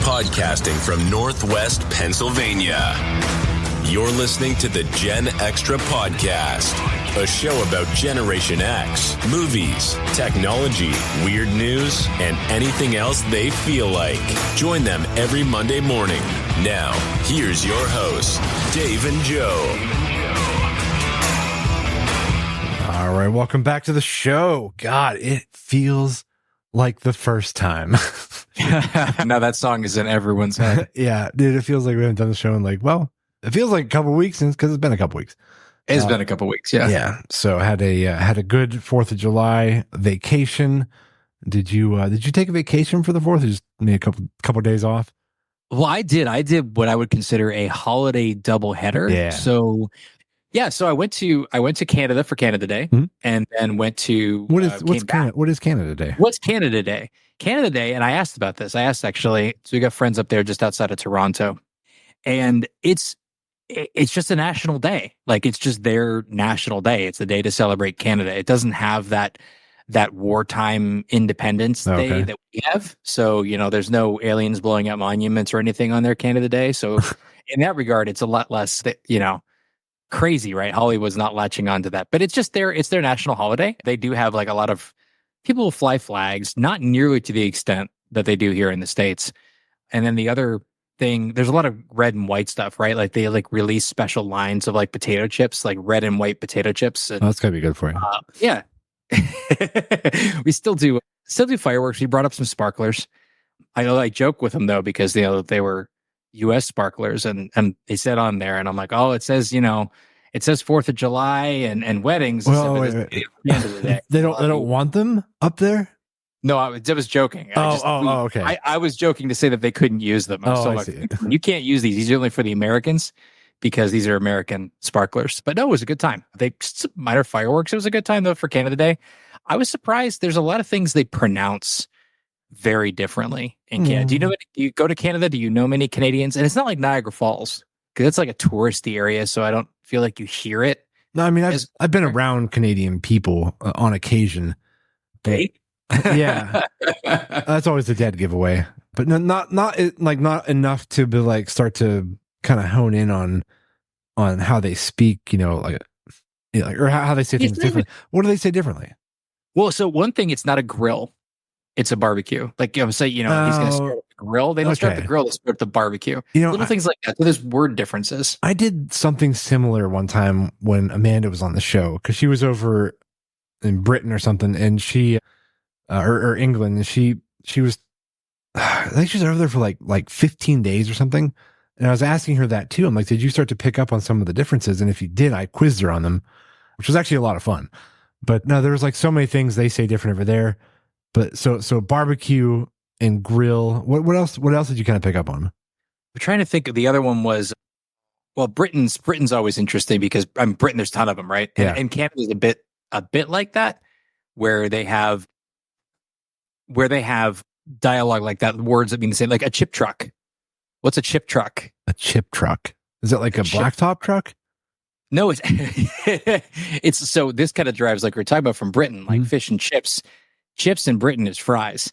podcasting from Northwest Pennsylvania. You're listening to the Gen Extra Podcast, a show about Generation X, movies, technology, weird news, and anything else they feel like. Join them every Monday morning. Now, here's your hosts, Dave and Joe. All right, welcome back to the show. God, it feels like the first time. Now that song is in everyone's head. Yeah, dude, it feels like we haven't done the show in it feels like a couple weeks because it's been a couple weeks. It's been a couple weeks, yeah. Yeah, so I had a good 4th of July vacation. Did you take a vacation for the 4th or just maybe a couple days off? Well, I did what I would consider a holiday doubleheader. Yeah. So I went to Canada for Canada Day, and then went to What is Canada Day? What's Canada Day? Canada Day, and I asked about this. I asked actually. So we got friends up there just outside of Toronto, and it's just a national day. Like, it's just their national day. It's a day to celebrate Canada. It doesn't have that wartime Independence Day that we have. So, there's no aliens blowing up monuments or anything on their Canada Day. So in that regard, it's a lot less crazy, right? Hollywood's not latching onto that, but it's their national holiday. They do have like a lot of people will fly flags, not nearly to the extent that they do here in the States. And then the other thing, there's a lot of red and white stuff, right? Like they release special lines of like potato chips, like red and white potato chips. And, that's gotta be good for you. Yeah. We still do fireworks. We brought up some sparklers. I joke with them though, because they were US sparklers and they said on there, and I'm like, oh, it says 4th of July and weddings. Well, wait. The end of the day. They don't want them up there? No, I was joking. Okay. I was joking to say that they couldn't use them. I see. You can't use these. These are only for the Americans because these are American sparklers. But no, it was a good time. Minor fireworks. It was a good time though for Canada Day. I was surprised. There's a lot of things they pronounce very differently in Canada. Do you go to Canada? Do you know many Canadians? And it's not like Niagara Falls, because it's like a touristy area, so I don't feel like you hear it. No, I mean, I've been around Canadian people on occasion. Yeah, that's always the dead giveaway. But not enough to be like start to kind of hone in on how they speak, or how they say things differently. What do they say differently? Well, so one thing, it's not a grill. It's a barbecue. Like, say, he's going to start the grill. They don't start the grill, they start the barbecue. Little things like that. So there's word differences. I did something similar one time when Amanda was on the show, because she was over in Britain or something, and she, or England, and she was, I think she was over there for like 15 days or something. And I was asking her that too. I'm like, did you start to pick up on some of the differences? And if you did, I quizzed her on them, which was actually a lot of fun. But no, there was like so many things they say different over there. But so barbecue and grill. What else? What else did you kind of pick up on? I'm trying to think. The other one was, well, Britain's always interesting because Britain. There's a ton of them, right? Yeah. And Canada's a bit like that, where they have dialogue like that, words that mean the same, like a chip truck. What's a chip truck? A chip truck. Is it like a blacktop truck? No, it's so this kind of drives like we're talking about from Britain, like fish and chips. Chips in Britain is fries.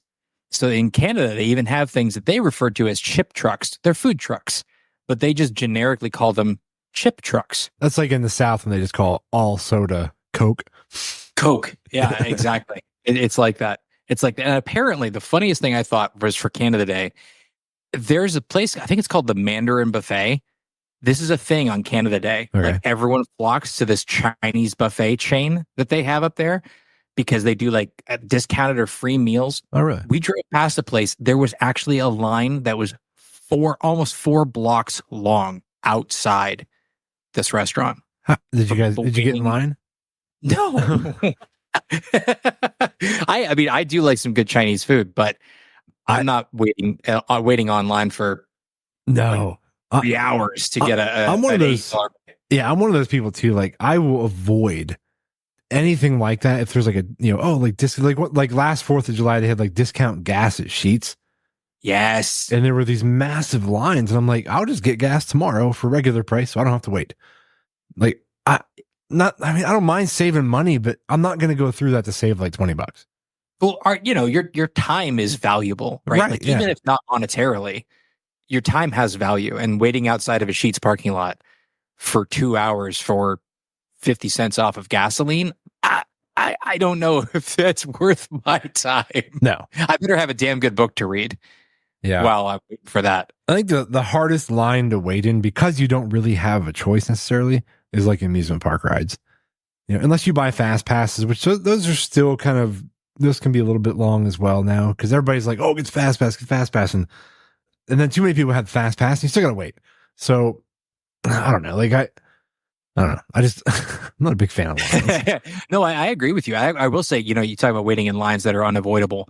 So in Canada, they even have things that they refer to as chip trucks. They're food trucks, but they just generically call them chip trucks. That's like in the South, and they just call all soda Coke. Coke. Yeah, exactly. It's like that. It's like, and apparently the funniest thing I thought was for Canada Day, there's a place, I think it's called the Mandarin Buffet. This is a thing on Canada Day. Okay. Like everyone flocks to this Chinese buffet chain that they have up there, because they do like discounted or free meals. Oh, really? We drove past a place. There was actually a line that was almost 4 blocks long outside this restaurant. Did you get in line? No. I mean, I do like some good Chinese food, but I'm not waiting online for 3 hours to get I'm one of those. Yeah, I'm one of those people too. Like, I will avoid anything like that if there's like like last 4th of July they had like discount gas at Sheetz. Yes. And there were these massive lines, and I'm like, I'll just get gas tomorrow for regular price, so I don't have to wait. Like, I don't mind saving money, but I'm not going to go through that to save like $20. Well, your time is valuable, right? Like, even if not monetarily, your time has value, and waiting outside of a Sheetz parking lot for 2 hours for 50 cents off of gasoline, I don't know if that's worth my time. No. I better have a damn good book to read. Yeah. While I'm waiting for that. I think the hardest line to wait in, because you don't really have a choice necessarily, is like amusement park rides. Unless you buy fast passes, which those are still kind of, those can be a little bit long as well now, because everybody's like, oh, get fast pass. And then too many people have fast pass and you still got to wait. So I don't know. Like I don't know. I'm not a big fan of lines. No, I agree with you. I will say, you talk about waiting in lines that are unavoidable.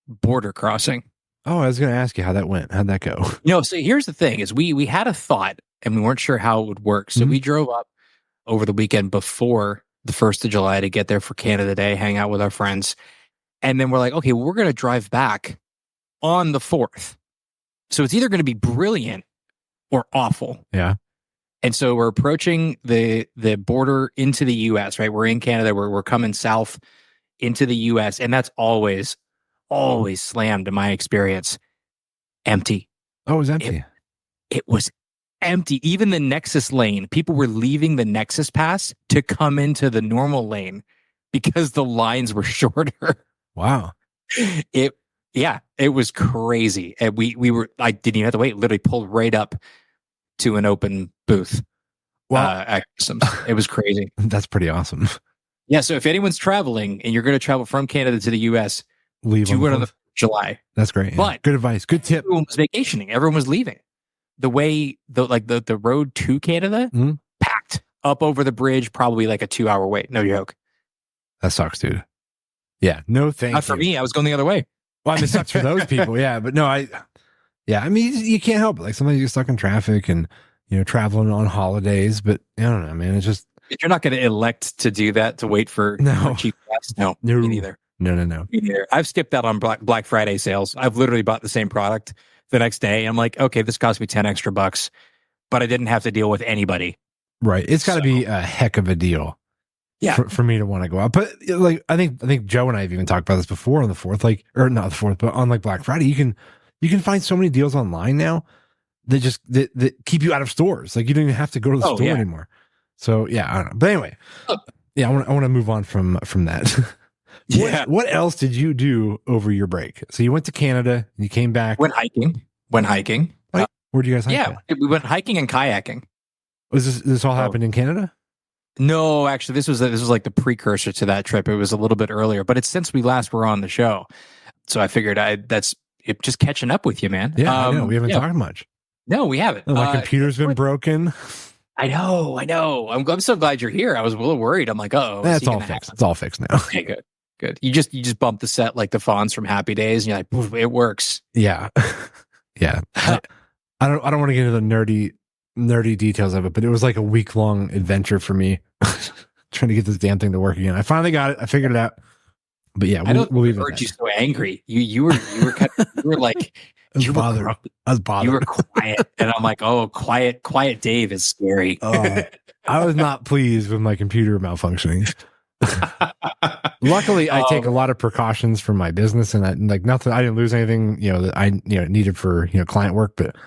Border crossing. Oh, I was going to ask you how that went. How'd that go? So here's the thing is we had a thought and we weren't sure how it would work. So we drove up over the weekend before the 1st of July to get there for Canada Day, hang out with our friends. And then we're like, okay, well, we're going to drive back on the 4th. So it's either going to be brilliant or awful. Yeah. And so we're approaching the border into the US, right? We're in Canada. We're coming south into the US. And that's always slammed in my experience. Empty. Oh, it was empty. It was empty. Even the Nexus lane, people were leaving the Nexus pass to come into the normal lane because the lines were shorter. Wow. It was crazy. And I didn't even have to wait. Literally pulled right up to an open booth. Wow. At Customs. It was crazy. That's pretty awesome. Yeah. So if anyone's traveling and you're going to travel from Canada to the US, do it on the July. That's great. Yeah. But good advice. Good tip. Everyone was vacationing. Everyone was leaving. The way the road to Canada packed up over the bridge, probably like a 2-hour wait. No joke. That sucks, dude. Yeah. No, thank you. Not for me. I was going the other way. Well, I mean, it sucks for those people. Yeah. But no, I mean, you can't help it. Like sometimes you get stuck in traffic and, traveling on holidays, but I don't know, man. It's just, you're not going to elect to do that, to wait for cheap gas. No, me neither. No. Me neither. I've skipped out on Black Friday sales. I've literally bought the same product the next day. I'm like, okay, this cost me 10 extra bucks, but I didn't have to deal with anybody. Right. It's got to be a heck of a deal. Yeah. For me to want to go out. But like, I think Joe and I have even talked about this before on the 4th, like, or not the 4th, but on like Black Friday, you can find so many deals online now that keep you out of stores. Like you don't even have to go to the store anymore. So yeah, I don't know. But anyway, I want to move on from that. Yeah. What else did you do over your break? So you went to Canada and you came back. Went hiking. Where'd you guys hike? Yeah, we went hiking and kayaking. Was this all happened in Canada? No, actually, this was like the precursor to that trip. It was a little bit earlier, but it's since we last were on the show. So I figured that's just catching up with you, man. Yeah, I know. We haven't talked much. No, we haven't. My computer's been broken. I know. I'm so glad you're here. I was a little worried. I'm like, it's all fixed. It's all fixed now. Okay, good. You just bump the set like the Fonz from Happy Days, and you're like, poof, it works. Yeah, yeah. I don't want to get into the nerdy details of it, but it was like a week-long adventure for me trying to get this damn thing to work again. I finally got it. I figured it out. But yeah, we'll leave it. I heard you so angry. You were like. I was bothered. You were quiet, and I'm like, oh, quiet Dave is scary. I was not pleased with my computer malfunctioning. Luckily, I take a lot of precautions for my business, and I didn't lose anything, that I needed for client work, but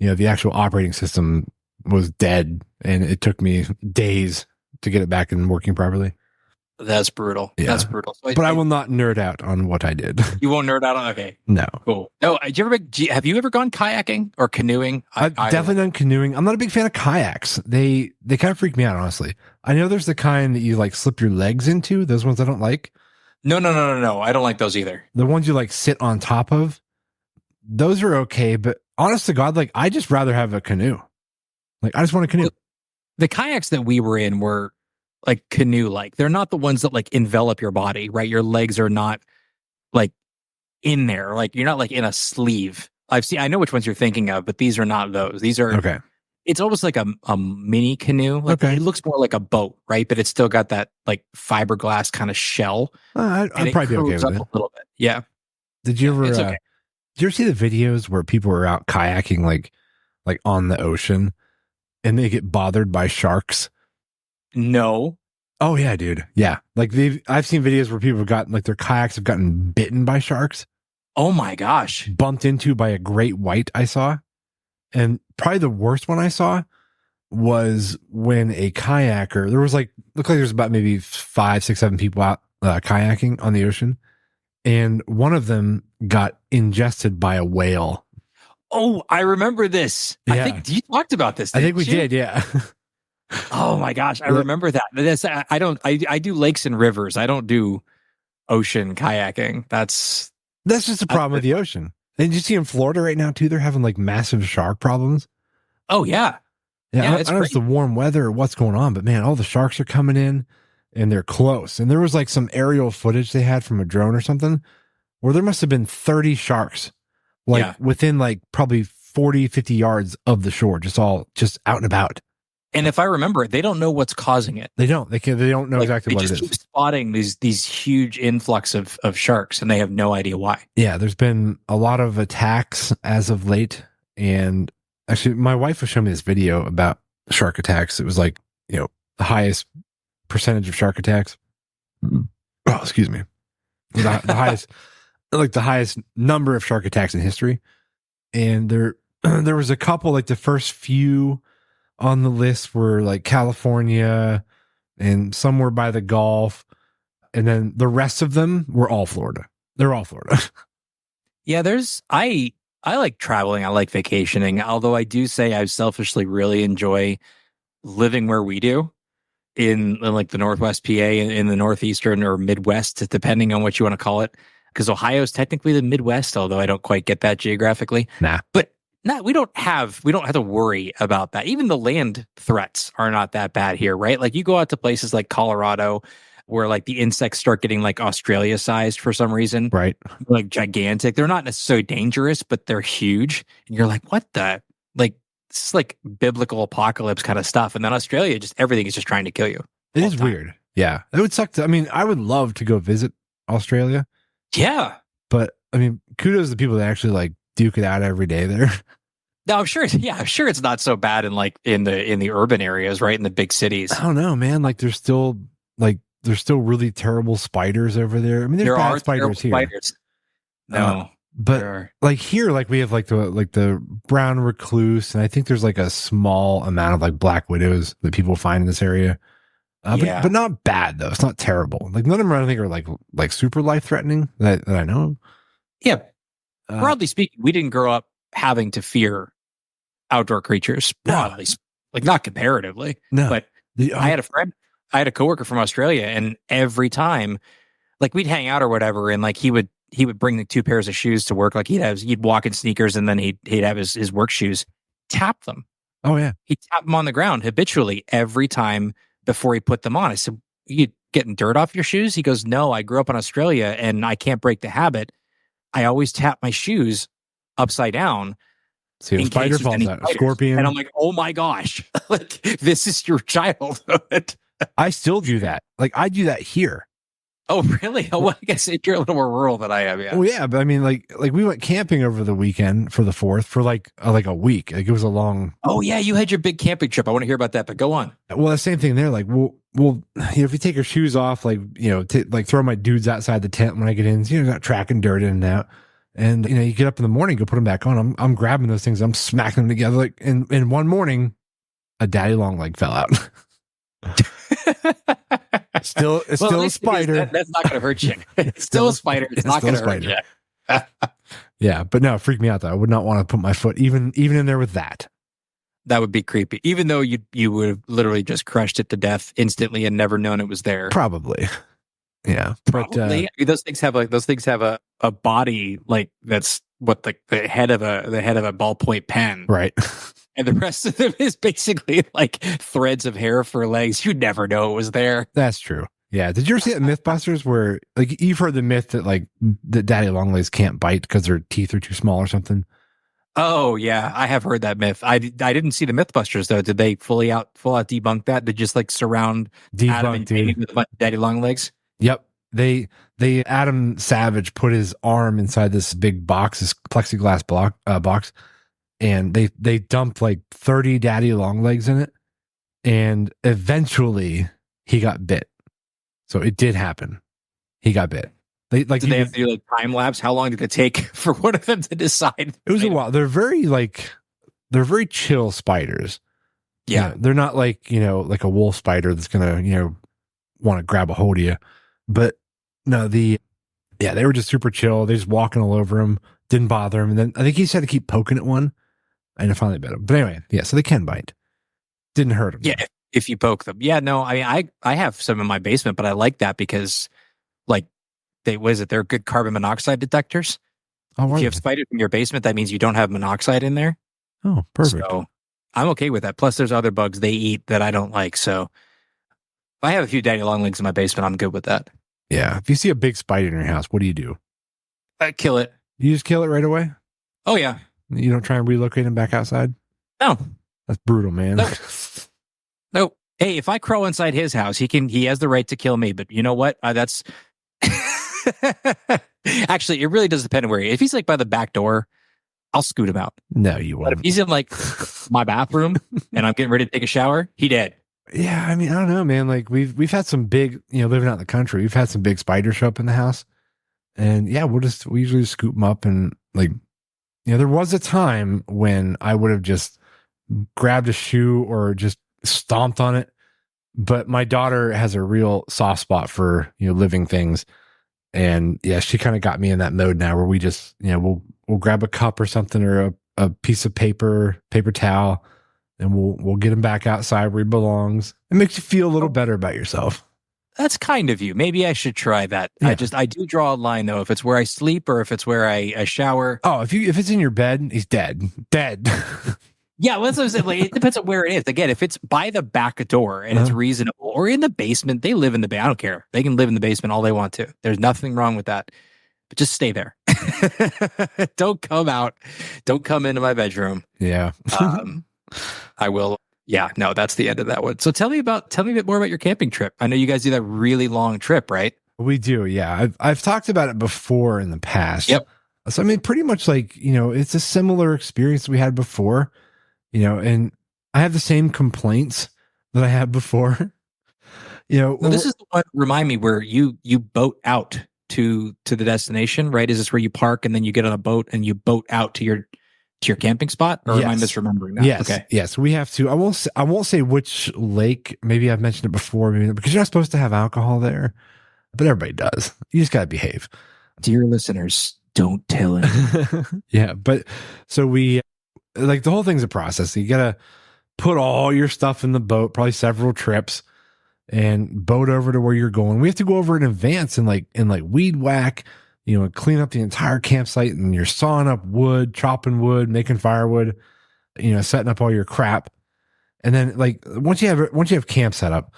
the actual operating system was dead, and it took me days to get it back and working properly. That's brutal. Yeah. That's brutal. So but I will not nerd out on what I did. You won't nerd out on? Okay. No. Cool. No, have you ever gone kayaking or canoeing? I've definitely done canoeing. I'm not a big fan of kayaks. They kind of freak me out, honestly. I know there's the kind that you like slip your legs into. Those ones I don't like. No. I don't like those either. The ones you like sit on top of, those are okay. But honest to God, like I just rather have a canoe. Like I just want a canoe. The kayaks that we were in were like canoe-like. They're not the ones that like envelop your body, right? Your legs are not like in there. Like you're not like in a sleeve. I know which ones you're thinking of, but these are not those. These are okay. It's almost like a mini canoe. Like it looks more like a boat, right? But it's still got that like fiberglass kind of shell. I'd probably be okay with it. A little bit. Yeah. Did you ever? Did you ever see the videos where people are out kayaking like on the ocean, and they get bothered by sharks? No. Oh yeah, dude. Yeah. Like I've seen videos where people have gotten like their kayaks have gotten bitten by sharks. Oh my gosh. Bumped into by a great white I saw. And probably the worst one I saw was when a kayaker, there was like, looked like there's about maybe 5, 6, 7 people out kayaking on the ocean. And one of them got ingested by a whale. Oh, I remember this. Yeah. I think you talked about this. I think we you? did. Yeah. Oh my gosh. I remember that. I do lakes and rivers. I don't do ocean kayaking. That's just a problem with the ocean. And you see in Florida right now too, they're having like massive shark problems. Oh yeah. Yeah, I don't know if it's the warm weather or what's going on, but man, all the sharks are coming in and they're close. And there was like some aerial footage they had from a drone or something where there must have been 30 sharks within like probably 40, 50 yards of the shore, just out and about. And if I remember, they don't know what's causing it. They don't. They don't know exactly what it is. They just keep spotting these huge influx of sharks, and they have no idea why. Yeah, there's been a lot of attacks as of late, and actually, my wife was showing me this video about shark attacks. It was like, the highest percentage of shark attacks. Oh, excuse me. The highest, like the highest number of shark attacks in history. And there was a couple, like the first few on the list were like California and somewhere by the Gulf. And then the rest of them were all Florida. They're all Florida. Yeah, I like traveling. I like vacationing. Although I do say I selfishly really enjoy living where we do in like the Northwest PA and in the Northeastern or Midwest, depending on what you want to call it. Because Ohio is technically the Midwest, although I don't quite get that geographically. Nah. But we don't have to worry about that. Even the land threats are not that bad here, right? Like you go out to places like Colorado where like the insects start getting like Australia sized for some reason. Right. Like gigantic. They're not necessarily dangerous, but they're huge. And you're like, what the? Like, this is like biblical apocalypse kind of stuff. And then Australia, just everything is just trying to kill you. It is weird. Yeah. It would suck. I would love to go visit Australia. Yeah. But kudos to the people that actually like duke it out every day there. No, I'm sure it's not so bad in like in the urban areas, right? In the big cities. I don't know, man. Like there's still really terrible spiders over there. There are spiders here. Spiders. No. But like here, like we have like the brown recluse, and I think there's like a small amount of like black widows that people find in this area. But not bad though. It's not terrible. Like none of them I don't think are like super life threatening that I know of. Yeah. Broadly speaking, we didn't grow up having to fear outdoor creatures. Broadly, like not comparatively. No. But I had a coworker from Australia, and every time, like we'd hang out or whatever, and like he would bring the 2 pairs of shoes to work. Like he'd walk in sneakers, and then he'd have his work shoes. Tap them. Oh yeah. He'd tap them on the ground habitually every time before he put them on. I said, "You getting dirt off your shoes?" He goes, "No, I grew up in Australia, and I can't break the habit. I always tap my shoes upside down." See, a spider falls out, a scorpion. And I'm like, oh my gosh, like this is your childhood. I still do that. Like I do that here. Oh, really? Oh, well, I guess you're a little more rural than I am. Yeah. Oh yeah, but like we went camping over the weekend for the 4th for like a week. Like it was a long. Oh yeah, you had your big camping trip. I want to hear about that, but go on. Well, the same thing there. Like we'll if we take our shoes off, like like throw my dudes outside the tent when I get in. Not tracking dirt in and out. And you get up in the morning, go put them back on. I'm grabbing those things, I'm smacking them together. Like in one morning, a daddy long leg fell out. It's still a spider. That's not going to hurt you. It's still a spider. It's not going to hurt you. Yeah, but no, it freaked me out though. I would not want to put my foot even in there with that. That would be creepy. Even though you would have literally just crushed it to death instantly and never known it was there. Probably. Yeah, probably. Those things have a body like that's what the head of a ballpoint pen, right? And the rest of them is basically like threads of hair for legs. You never know it was there. That's true. Yeah. Did you ever see that MythBusters where like you've heard the myth that like that daddy long legs can't bite because their teeth are too small or something? Oh yeah, I have heard that myth. I didn't see the MythBusters though. Did they full out debunk that? They just like surround Adam and Dave with a bunch of daddy long legs? Yep. They Adam Savage put his arm inside this big box, this plexiglass box, and they dumped like 30 daddy long legs in it, and eventually he got bit. So it did happen. He got bit. Did they have to do like time lapse? How long did it take for one of them to decide? It was a while. They're very like they're very chill spiders. Yeah. They're not like, like a wolf spider that's going to, want to grab a hold of you. But no, they were just super chill. They just walking all over him, didn't bother him. And then I think he just had to keep poking at one and it finally bit him. But anyway, so they can bite. Didn't hurt him. Yeah. If you poke them. Yeah, no, I have some in my basement, but I like that because like they're good carbon monoxide detectors. Oh, if you have spiders in your basement, that means you don't have monoxide in there. Oh, perfect. So I'm okay with that. Plus there's other bugs they eat that I don't like. So if I have a few daddy long legs in my basement, I'm good with that. Yeah. If you see a big spider in your house, what do? I kill it. You just kill it right away? Oh, yeah. You don't try and relocate him back outside? No. That's brutal, man. Nope. Hey, if I crawl inside his house, he has the right to kill me. But you know what? That's actually, it really does depend on where he is. If he's like by the back door, I'll scoot him out. No, you won't. But if he's in like my bathroom and I'm getting ready to take a shower, he dead. Yeah, I mean, I don't know, man. Like we've had some big, living out in the country, we've had some big spiders show up in the house. And yeah, we usually just scoop them up and like, there was a time when I would have just grabbed a shoe or just stomped on it. But my daughter has a real soft spot for, living things. And yeah, she kind of got me in that mode now where we just, we'll grab a cup or something or a piece of paper towel, and we'll get him back outside where he belongs. It makes you feel a little better about yourself. That's kind of you. Maybe I should try that. Yeah. I do draw a line though. If it's where I sleep or if it's where I shower. Oh, if it's in your bed, he's dead. Yeah, well, that's what I'm saying. Like, it depends on where it is. Again, if it's by the back door and it's reasonable, or in the basement, they live in the basement. I don't care. They can live in the basement all they want to. There's nothing wrong with that. But just stay there. Don't come out. Don't come into my bedroom. Yeah. I will. Yeah, no, that's the end of that one. So tell me a bit more about your camping trip. I know you guys do that really long trip, right? We do. Yeah. I've talked about it before in the past. Yep. So, I mean, pretty much like, it's a similar experience we had before, and I have the same complaints that I had before. Well, this is the one, remind me, where you boat out to the destination, right? Is this where you park and then you get on a boat and you boat out to your camping spot? Or am I misremembering that? Yes. Okay. Yes. We have to. I won't say which lake. Maybe I've mentioned it before, because you're not supposed to have alcohol there, but everybody does. You just got to behave. Dear listeners, don't tell him. Yeah. But so we, like, the whole thing's a process. You got to put all your stuff in the boat, probably several trips, and boat over to where you're going. We have to go over in advance and weed whack, and clean up the entire campsite, and you're sawing up wood, chopping wood, making firewood, setting up all your crap. And then like once you have camp set up,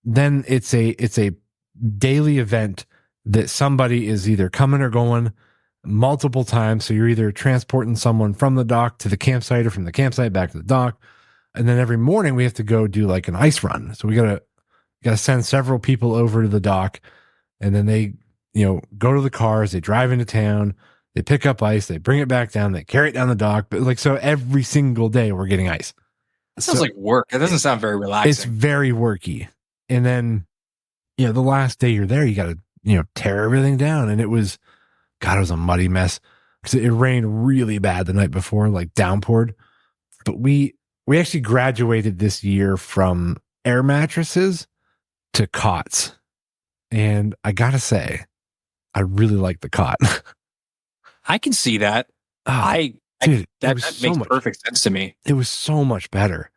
then it's a daily event that somebody is either coming or going multiple times. So you're either transporting someone from the dock to the campsite or from the campsite back to the dock. And then every morning we have to go do like an ice run. So we gotta send several people over to the dock, and then they, go to the cars, they drive into town, they pick up ice, they bring it back down, they carry it down the dock. But like, so every single day we're getting ice. That sounds like work. It doesn't sound very relaxing. It's very worky. And then, the last day you're there, you got to, tear everything down. And it was a muddy mess because it rained really bad the night before, like downpoured. But we actually graduated this year from air mattresses to cots. And I got to say, I really like the cot. I can see that. Dude, that makes perfect sense to me. It was so much better.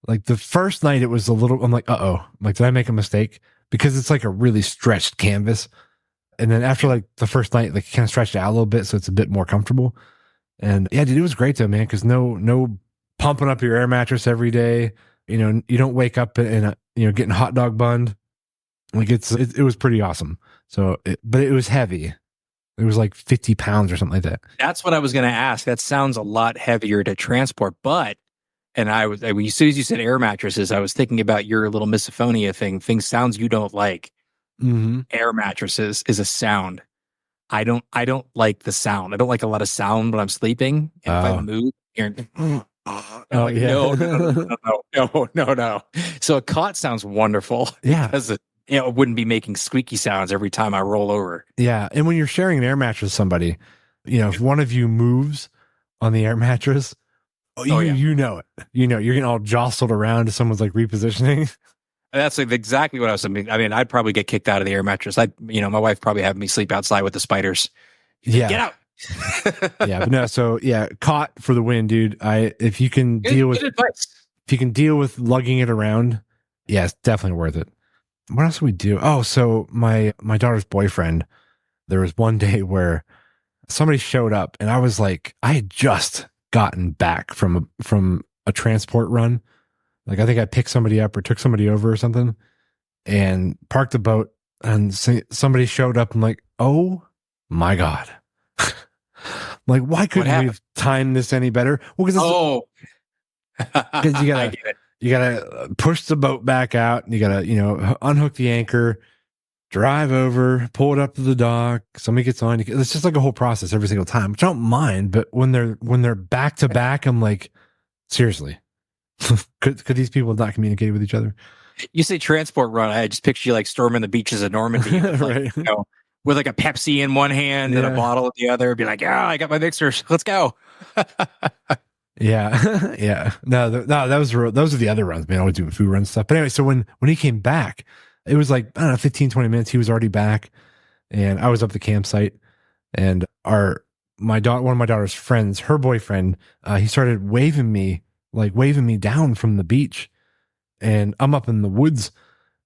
Like the first night it was a little, I'm like, I'm like, did I make a mistake? Because it's like a really stretched canvas. And then after like the first night, like you kind of stretched it out a little bit, so it's a bit more comfortable. And yeah, dude, it was great though, man. Cause no pumping up your air mattress every day. You don't wake up and getting hot dog bunned. Like it was pretty awesome. So, but it was heavy. It was like 50 pounds or something like that. That's what I was going to ask. That sounds a lot heavier to transport, but, and as soon as you said air mattresses, I was thinking about your little misophonia thing, sounds you don't like. Mm-hmm. Air mattresses is a sound. I don't like the sound. I don't like a lot of sound when I'm sleeping. And if I move, no. So a cot sounds wonderful. Yeah. Because it wouldn't be making squeaky sounds every time I roll over. Yeah. And when you're sharing an air mattress with somebody, if one of you moves on the air mattress, Oh, yeah. you know it. You know, you're getting all jostled around as someone's like repositioning. That's like exactly what I was thinking. I mean, I'd probably get kicked out of the air mattress. My wife probably have me sleep outside with the spiders. Yeah. Get out. Yeah, but no, so yeah, caught for the win, dude. If you can deal with lugging it around, yeah, it's definitely worth it. What else do we do? Oh, so my daughter's boyfriend, there was one day where somebody showed up and I was like, I had just gotten back from a transport run. Like I think I picked somebody up or took somebody over or something and parked the boat and somebody showed up and like, oh my God. Like, why couldn't we have timed this any better? Well, because you gotta push the boat back out and you gotta, unhook the anchor, drive over, pull it up to the dock. Somebody gets on. It's just like a whole process every single time, which I don't mind. But when they're back to back, I'm like, seriously, could these people not communicate with each other? You say transport run, I just picture you like storming the beaches of Normandy, right? With like a Pepsi in one hand and a bottle in the other. Be like, yeah, I got my mixers. Let's go. Yeah, yeah. No, those are the other runs. Man, I was doing food run stuff. But anyway, so when he came back, it was like, I don't know, 15, 20 minutes. He was already back, and I was up at the campsite, and one of my daughter's friends, her boyfriend, he started waving me down from the beach, and I'm up in the woods.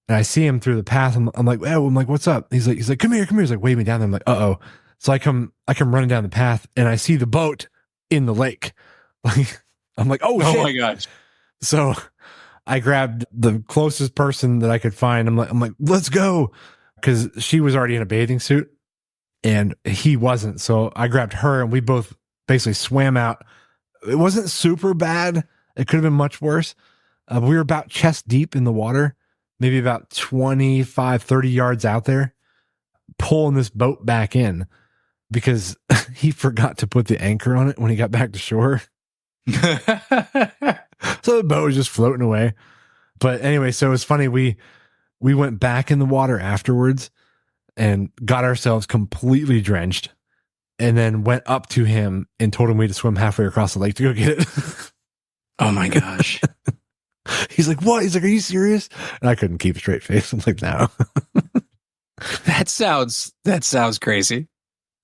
And I see him through the path. I'm like, oh, what's up? He's like, come here. He's like, wave me down there. I'm like, uh-oh. So I come running down the path and I see the boat in the lake. Like, I'm like, oh shit. My gosh. So I grabbed the closest person that I could find. I'm like, let's go. Cause she was already in a bathing suit and he wasn't. So I grabbed her and we both basically swam out. It wasn't super bad. It could have been much worse. We were about chest deep in the water. Maybe about 25, 30 yards out there, pulling this boat back in because he forgot to put the anchor on it when he got back to shore. So the boat was just floating away. But anyway, so it was funny. We went back in the water afterwards and got ourselves completely drenched and then went up to him and told him we had to swim halfway across the lake to go get it. Oh my gosh. He's like, what? He's like, are you serious? And I couldn't keep a straight face. I'm like, no. That sounds crazy.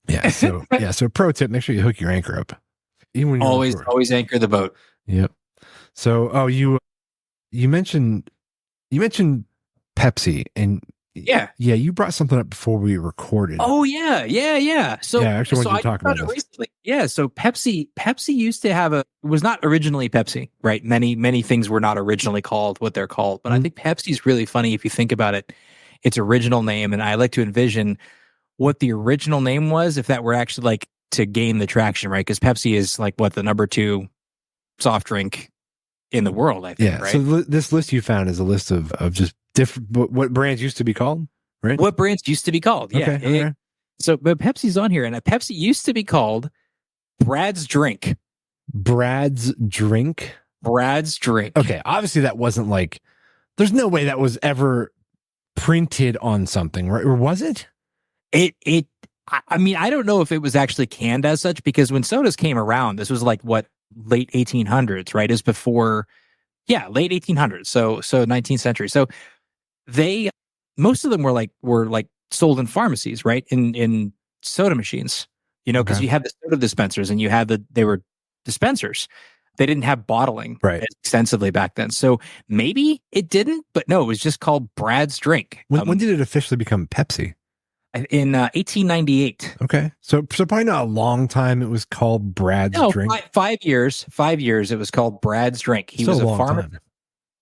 Yeah. So pro tip, make sure you hook your anchor up. Even when you're always anchor the boat. Yep. So, you mentioned Pepsi and yeah, you brought something up before we recorded. Oh yeah. So yeah, I actually wanted to talk about this. Recently. Yeah, so Pepsi used to have it was not originally Pepsi, right? Many things were not originally called what they're called, but I think Pepsi's really funny if you think about it. Its original name, and I like to envision what the original name was if that were actually like to gain the traction, right? Because Pepsi is like what the number 2 soft drink in the world, I think. Yeah. Right? So this list you found is a list of just different what brands used to be called, right? What brands used to be called? Yeah. Okay. So, but Pepsi's on here, and Pepsi used to be called Brad's Drink. Brad's Drink. Okay, obviously that wasn't like. There's no way that was ever printed on something, right? Or was it? I mean, I don't know if it was actually canned as such because when sodas came around, this was like what late 1800s, right? Is before, late 1800s. So 19th century. So most of them were like sold in pharmacies, right? In soda machines, because you had the soda dispensers and they were dispensers. They didn't have bottling as extensively back then. So maybe it didn't, but no, it was just called Brad's Drink. When did it officially become Pepsi? In 1898. Okay. So probably not a long time it was called Brad's Drink. 5 years. 5 years it was called Brad's Drink. He was a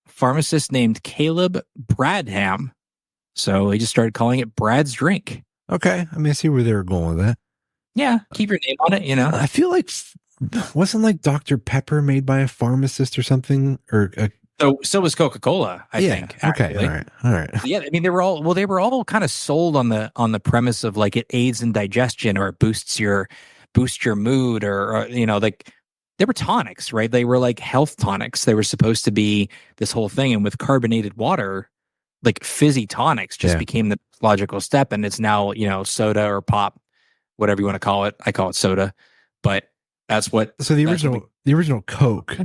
pharmacist named Caleb Bradham. So he just started calling it Brad's Drink. Okay. I mean, I see where they were going with that. Yeah. Keep your name on it, I feel like wasn't like Dr. Pepper made by a pharmacist or something or So was Coca-Cola, I think. Okay. All right. Yeah. I mean, they were all kind of sold on the premise of like it aids in digestion or it boosts your mood or like they were tonics, right? They were like health tonics. They were supposed to be this whole thing. And with carbonated water, like fizzy tonics just became the logical step. And it's now, soda or pop, whatever you want to call it. I call it soda, but That's what. So the original Coke,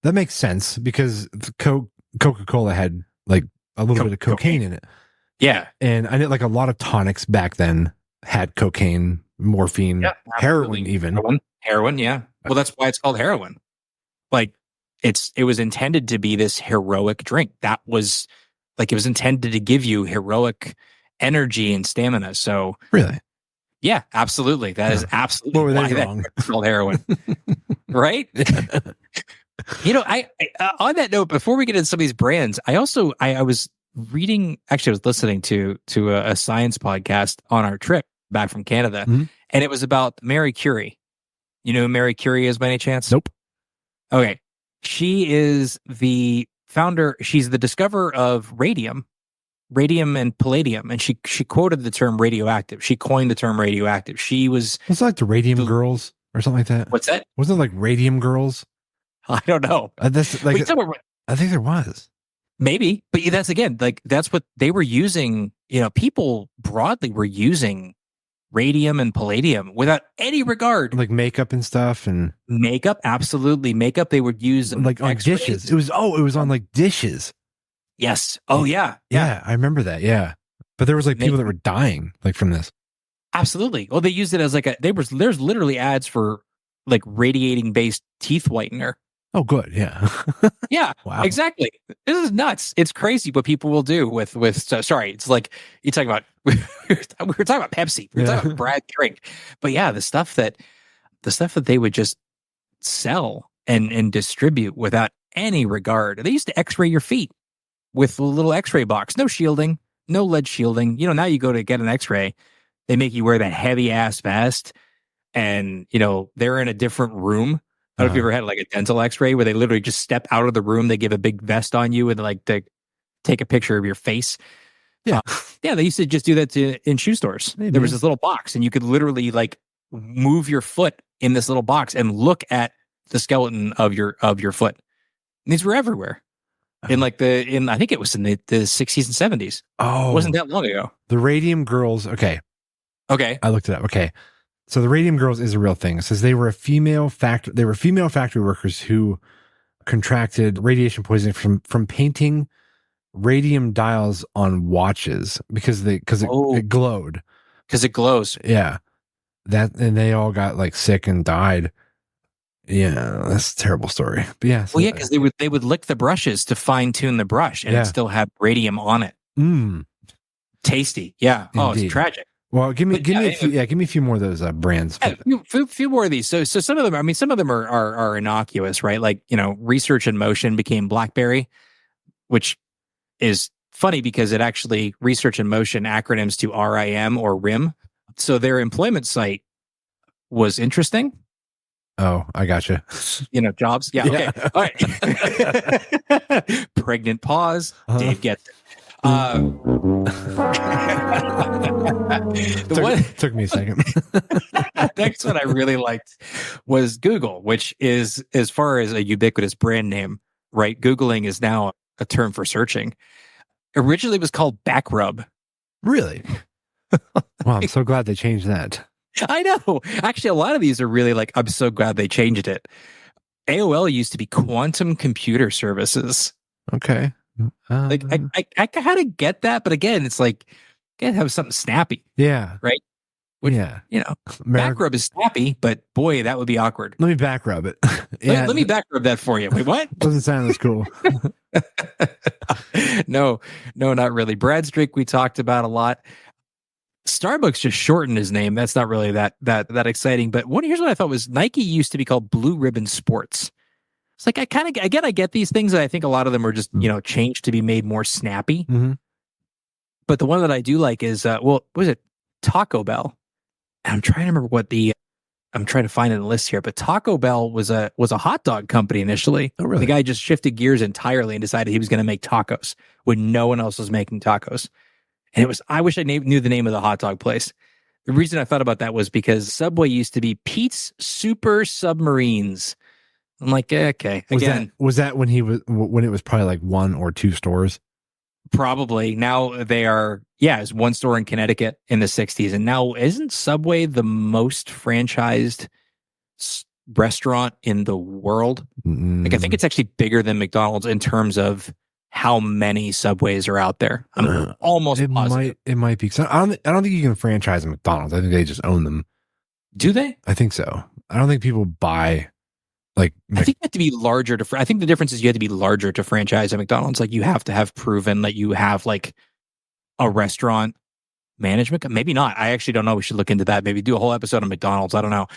that makes sense because the Coca-Cola had like a little bit of cocaine in it. Yeah. And I know like a lot of tonics back then had cocaine, morphine, heroin even. Heroin, yeah. Well, that's why it's called heroin. Like it was intended to be this heroic drink. That was like it was intended to give you heroic energy and stamina. So really? Yeah, absolutely. That is absolutely what were why they wrong? That's called heroin. Right? I on that note, before we get into some of these brands, I was reading, actually I was listening to a science podcast on our trip back from Canada, and it was about Marie Curie. You know who Marie Curie is by any chance? Nope. Okay. She is the founder, she's the discoverer of radium and palladium, and she quoted the term radioactive. She coined the term radioactive. She was like the Radium Girls or something like that. What's that? Wasn't it like Radium Girls? I don't know. That's like I think there was. Maybe, but that's again, like that's what they were using. You know, people broadly were using radium and palladium without any regard, like makeup and stuff, and makeup. Absolutely, makeup. They would use like on X-rays. dishes. It was on like dishes. Yes. Oh yeah. I remember that. Yeah, but there was like people that were dying like from this. Absolutely. Well, they used it as like there's literally ads for like radiating based teeth whitener. Oh, good. Yeah. Yeah. Wow. Exactly. This is nuts. It's crazy what people will do with. Sorry, it's like you talking about. we were talking about Pepsi. We were talking about Brad drink, but yeah, the stuff that they would just sell and distribute without any regard. They used to X-ray your feet with a little X-ray box, no shielding, no lead shielding. You know, now you go to get an X-ray, they make you wear that heavy ass vest, and you know they're in a different room. I don't know if you ever had like a dental X-ray where they literally just step out of the room, they give a big vest on you and like to take a picture of your face. Yeah. They used to just do that in shoe stores. Maybe. There was this little box and you could literally like move your foot in this little box and look at the skeleton of your foot. And these were everywhere. I think it was in the 60s and 70s. Oh. It wasn't that long ago. The Radium Girls. Okay. I looked it up. Okay. So the Radium Girls is a real thing. It says they were female factory workers who contracted radiation poisoning from painting radium dials on watches because it glowed. Because it glows. Yeah. And they all got like sick and died. Yeah, that's a terrible story. But yeah. Well, yeah, because they would lick the brushes to fine tune the brush and it still had radium on it. Tasty. Yeah. Indeed. Oh, it's tragic. Well, give me a few more of those brands. Yeah, a few more of these. So some of them, are innocuous, right? Like, you know, Research in Motion became BlackBerry, which is funny because it actually Research in Motion acronyms to RIM or RIM. So their employment site was interesting. Oh, I gotcha. You know, jobs. Yeah. Okay. All right. Pregnant pause. Dave gets it. Took me a second. Next one I really liked was Google, which is, as far as a ubiquitous brand name, right? Googling is now a term for searching. Originally it was called Backrub. Really? Well, I'm so glad they changed that. I know. Actually, a lot of these are really like, I'm so glad they changed it. AOL used to be Quantum Computer Services. Okay. Like I kind of get that, but again, it's like you gotta have something snappy. Yeah. Right. Which, yeah. You know, Backrub is snappy, but boy, that would be awkward. Let me backrub it. Let me backrub that for you. Wait, what? Doesn't sound as cool. No, not really. Brad's drink we talked about a lot. Starbucks just shortened his name. That's not really that exciting. But here's what I thought was Nike used to be called Blue Ribbon Sports. It's like I get these things, and I think a lot of them are just changed to be made more snappy. Mm-hmm. But the one that I do like is what was it? Taco Bell. And I'm trying to remember I'm trying to find it in the list here. But Taco Bell was a hot dog company initially. Oh, really? The guy just shifted gears entirely and decided he was going to make tacos when no one else was making tacos. And I wish I knew the name of the hot dog place. The reason I thought about that was because Subway used to be Pete's Super Submarines. I'm like, okay. Again, was that when it was probably like one or two stores? Probably. Now they are, it's one store in Connecticut in the 60s. And now isn't Subway the most franchised restaurant in the world. Like, I think it's actually bigger than McDonald's in terms of how many Subways are out there. I'm almost positive. It might be. So I don't think you can franchise a McDonald's. I think they just own them. Do they? I think so. I don't think people buy like. I think you have to be larger to. I think the difference is you have to be larger to franchise a McDonald's. Like, you have to have proven that you have like a restaurant management. Maybe not. I actually don't know. We should look into that. Maybe do a whole episode on McDonald's. I don't know.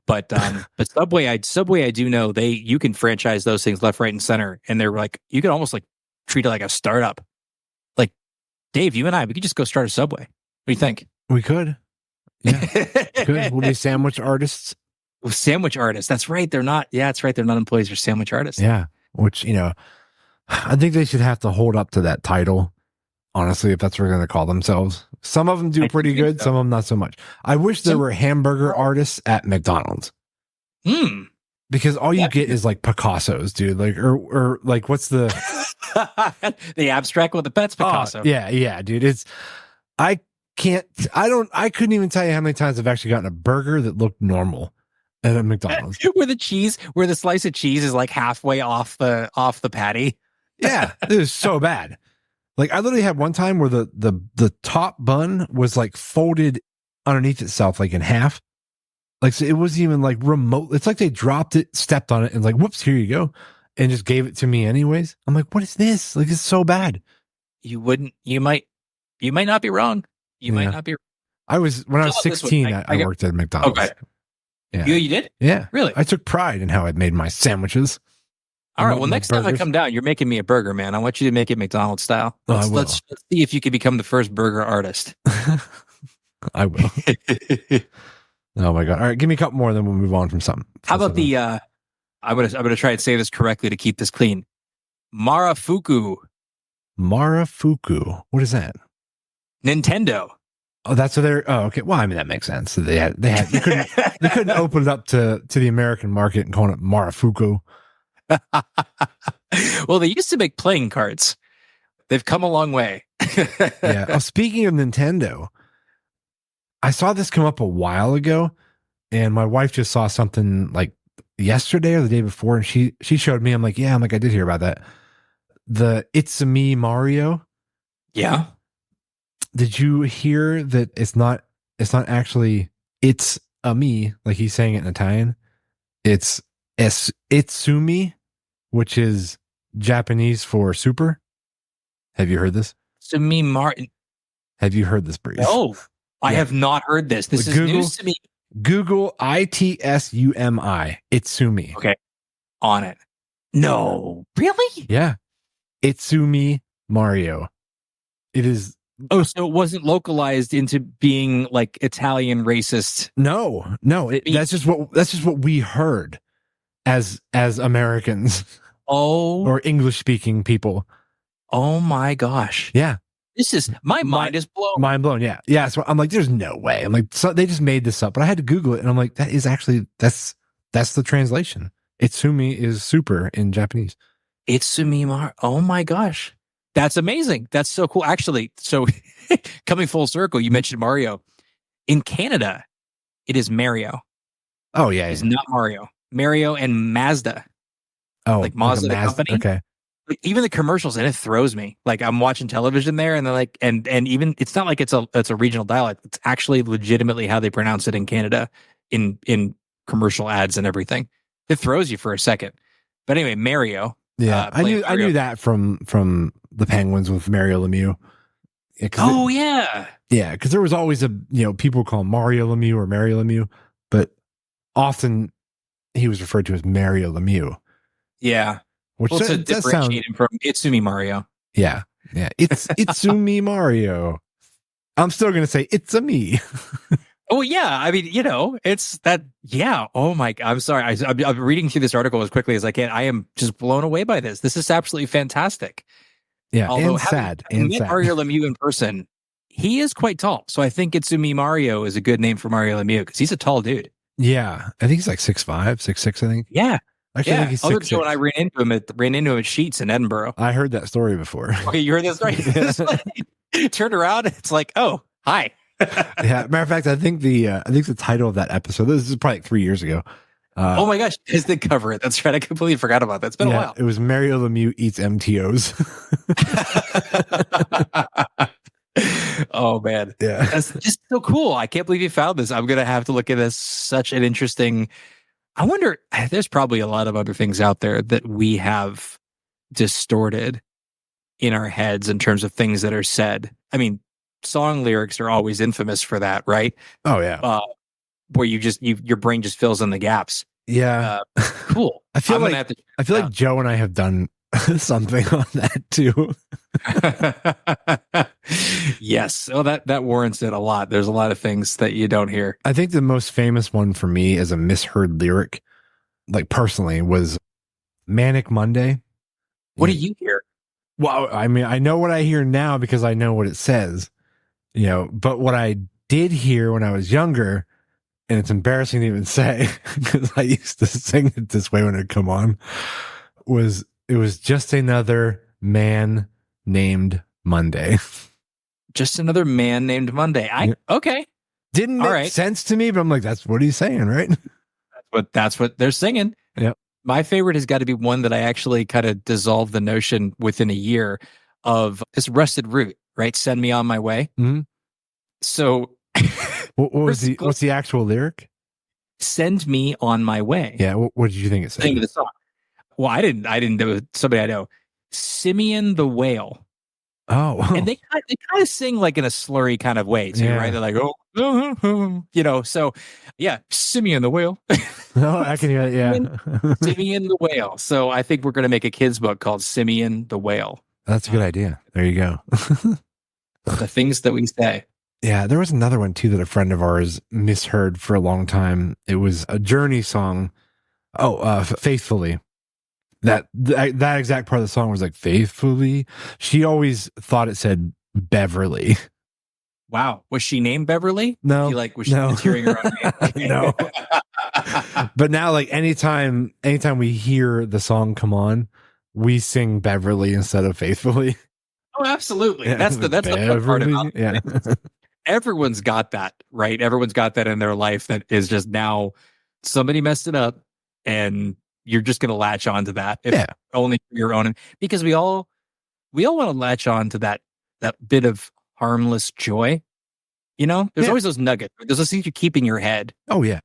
But Subway, I do know you can franchise those things left, right, and center, and they're like, you can almost like treat it like a startup. Like, Dave, you and I, we could just go start a Subway. What do you think? We could. Yeah, good. We'll be sandwich artists. Sandwich artists. That's right. They're not. Yeah, that's right. They're not employees. They're sandwich artists. Yeah, which I think they should have to hold up to that title. Honestly, if that's what they're going to call themselves. Some of them do pretty good. So. Some of them not so much. I wish there were hamburger artists at McDonald's. Because all you get is like Picassos, dude. Like, or like, what's the the abstract with the pets Picasso? Yeah, dude. I couldn't even tell you how many times I've actually gotten a burger that looked normal at a McDonald's. where the slice of cheese is like halfway off the patty. Yeah, it was so bad. Like, I literally had one time where the top bun was like folded underneath itself, like in half. Like, so it wasn't even like remote. It's like they dropped it, stepped on it, and like, whoops, here you go, and just gave it to me anyways. I'm like, what is this? Like, it's so bad. You might not be wrong. You might not be. When I was 16, I worked at McDonald's. Okay. Yeah. You did? Yeah. Really? I took pride in how I made my sandwiches. All right. Well, next time I come down, you're making me a burger, man. I want you to make it McDonald's style. Let's see if you can become the first burger artist. I will. Oh my God. All right. Give me a couple more, then we'll move on from something. How about I'm gonna try and say this correctly to keep this clean. Marafuku. Marafuku. What is that? Nintendo. Oh, that's what they're. Oh, okay. Well, I mean, that makes sense. So they couldn't open it up to the American market and call it Marafuku. Well, they used to make playing cards. They've come a long way. Yeah. Oh, speaking of Nintendo, I saw this come up a while ago, and my wife just saw something like yesterday or the day before, and she showed me. I'm like, I did hear about that. The It's a Me Mario. Yeah. Did you hear that it's not actually It's a Me, like he's saying it in Italian? It's Itsumi, which is Japanese for super. Have you heard this? Sumi Martin. Have you heard this, Breeze? No, I have not heard this. This is news to me. Google Itsumi. Itsumi. Okay. On it. No. Really? Yeah. Itsumi Mario. It is. Oh, so it wasn't localized into being like Italian racist. No. That's just what we heard as Americans. Oh. Or English speaking people. Oh my gosh. Yeah. This is my mind is blown. Mind blown. Yeah. Yeah. So I'm like, there's no way. I'm like, so they just made this up, but I had to Google it, and I'm like, that is actually that's the translation. Itsumi is super in Japanese. Itsumi Oh my gosh. That's amazing. That's so cool. Actually, so coming full circle, you mentioned Mario. In Canada, it is Mario. Oh yeah. It's not Mario. Mario and Mazda. Oh, like Mazda, the company. Okay. Like, even the commercials, and it throws me. Like, I'm watching television there, and they're like, and even it's not like it's a regional dialect. It's actually legitimately how they pronounce it in Canada in commercial ads and everything. It throws you for a second. But anyway, Mario. Yeah, I knew that from the Penguins with Mario Lemieux. Yeah, yeah, because there was always people call him Mario Lemieux or Mario Lemieux, but often he was referred to as Mario Lemieux. Yeah. Which to differentiate him from Itsumi Mario. Yeah. It's Itsumi Mario. I'm still gonna say it's a me. Oh yeah, I mean, it's that. Yeah. Oh my. I'm sorry. I'm reading through this article as quickly as I can. I am just blown away by this. This is absolutely fantastic. Yeah. Although and sad. And sad. Mario Lemieux in person, he is quite tall. So I think Itsumi Mario is a good name for Mario Lemieux because he's a tall dude. Yeah, I think he's like 6'5", 6'6", I think. Yeah. Actually, I think he's 6'6". When I ran into him at Sheetz in Edinburgh. I heard that story before. Okay, you heard that story? Turned around, it's like, oh, hi. Yeah, matter of fact, I think the title of that episode, this is probably like 3 years ago, Oh my gosh, his did cover it. That's right. I completely forgot about that. It's been a while. It was Mario Lemieux eats MTOs. Oh man. Yeah. That's just so cool. I can't believe you found this. I'm gonna have to look at this. Such an interesting. I wonder, there's probably a lot of other things out there that we have distorted in our heads in terms of things that are said. I mean, song lyrics are always infamous for that, right? Oh yeah. Where your brain just fills in the gaps. Yeah. Cool. I feel like Joe and I have done something on that too. Yes. Oh, that warrants it a lot. There's a lot of things that you don't hear. I think the most famous one for me as a misheard lyric, like personally, was Manic Monday. What do you hear? Well, I mean, I know what I hear now because I know what it says, but what I did hear when I was younger, and it's embarrassing to even say because I used to sing it this way when it come on, it was just another man named Monday. Just another man named Monday. Okay. Didn't make sense to me, but I'm like, that's what he's saying, right? That's what they're singing. Yep. My favorite has got to be one that I actually kind of dissolved the notion within a year of this Rusted Root, right? Send me on my way. Mm-hmm. So what's the actual lyric? Send me on my way. Yeah. What did you think it said? Name of the song. Well, I didn't do it. Somebody I know. Simeon the Whale. Oh. And they kind of sing like in a slurry kind of way too, right? They're like, so yeah, Simeon the Whale. No, I can hear it. Yeah. Simeon the Whale. So I think we're going to make a kid's book called Simeon the Whale. That's a good idea. There you go. The things that we say. Yeah, there was another one too that a friend of ours misheard for a long time. It was a Journey song. Oh, Faithfully. That exact part of the song was like faithfully. She always thought it said Beverly. Wow, was she named Beverly? No, was she cheering her own name? No. But now, like anytime we hear the song come on, we sing Beverly instead of Faithfully. Oh, absolutely. Yeah, that's the fun part about it. Yeah. Everyone's got that, right? Everyone's got that in their life that is just now somebody messed it up, and you're just going to latch on to that if only for your own. Because we all want to latch on to that bit of harmless joy. There's always those nuggets. There's those things you keep in your head. Oh yeah.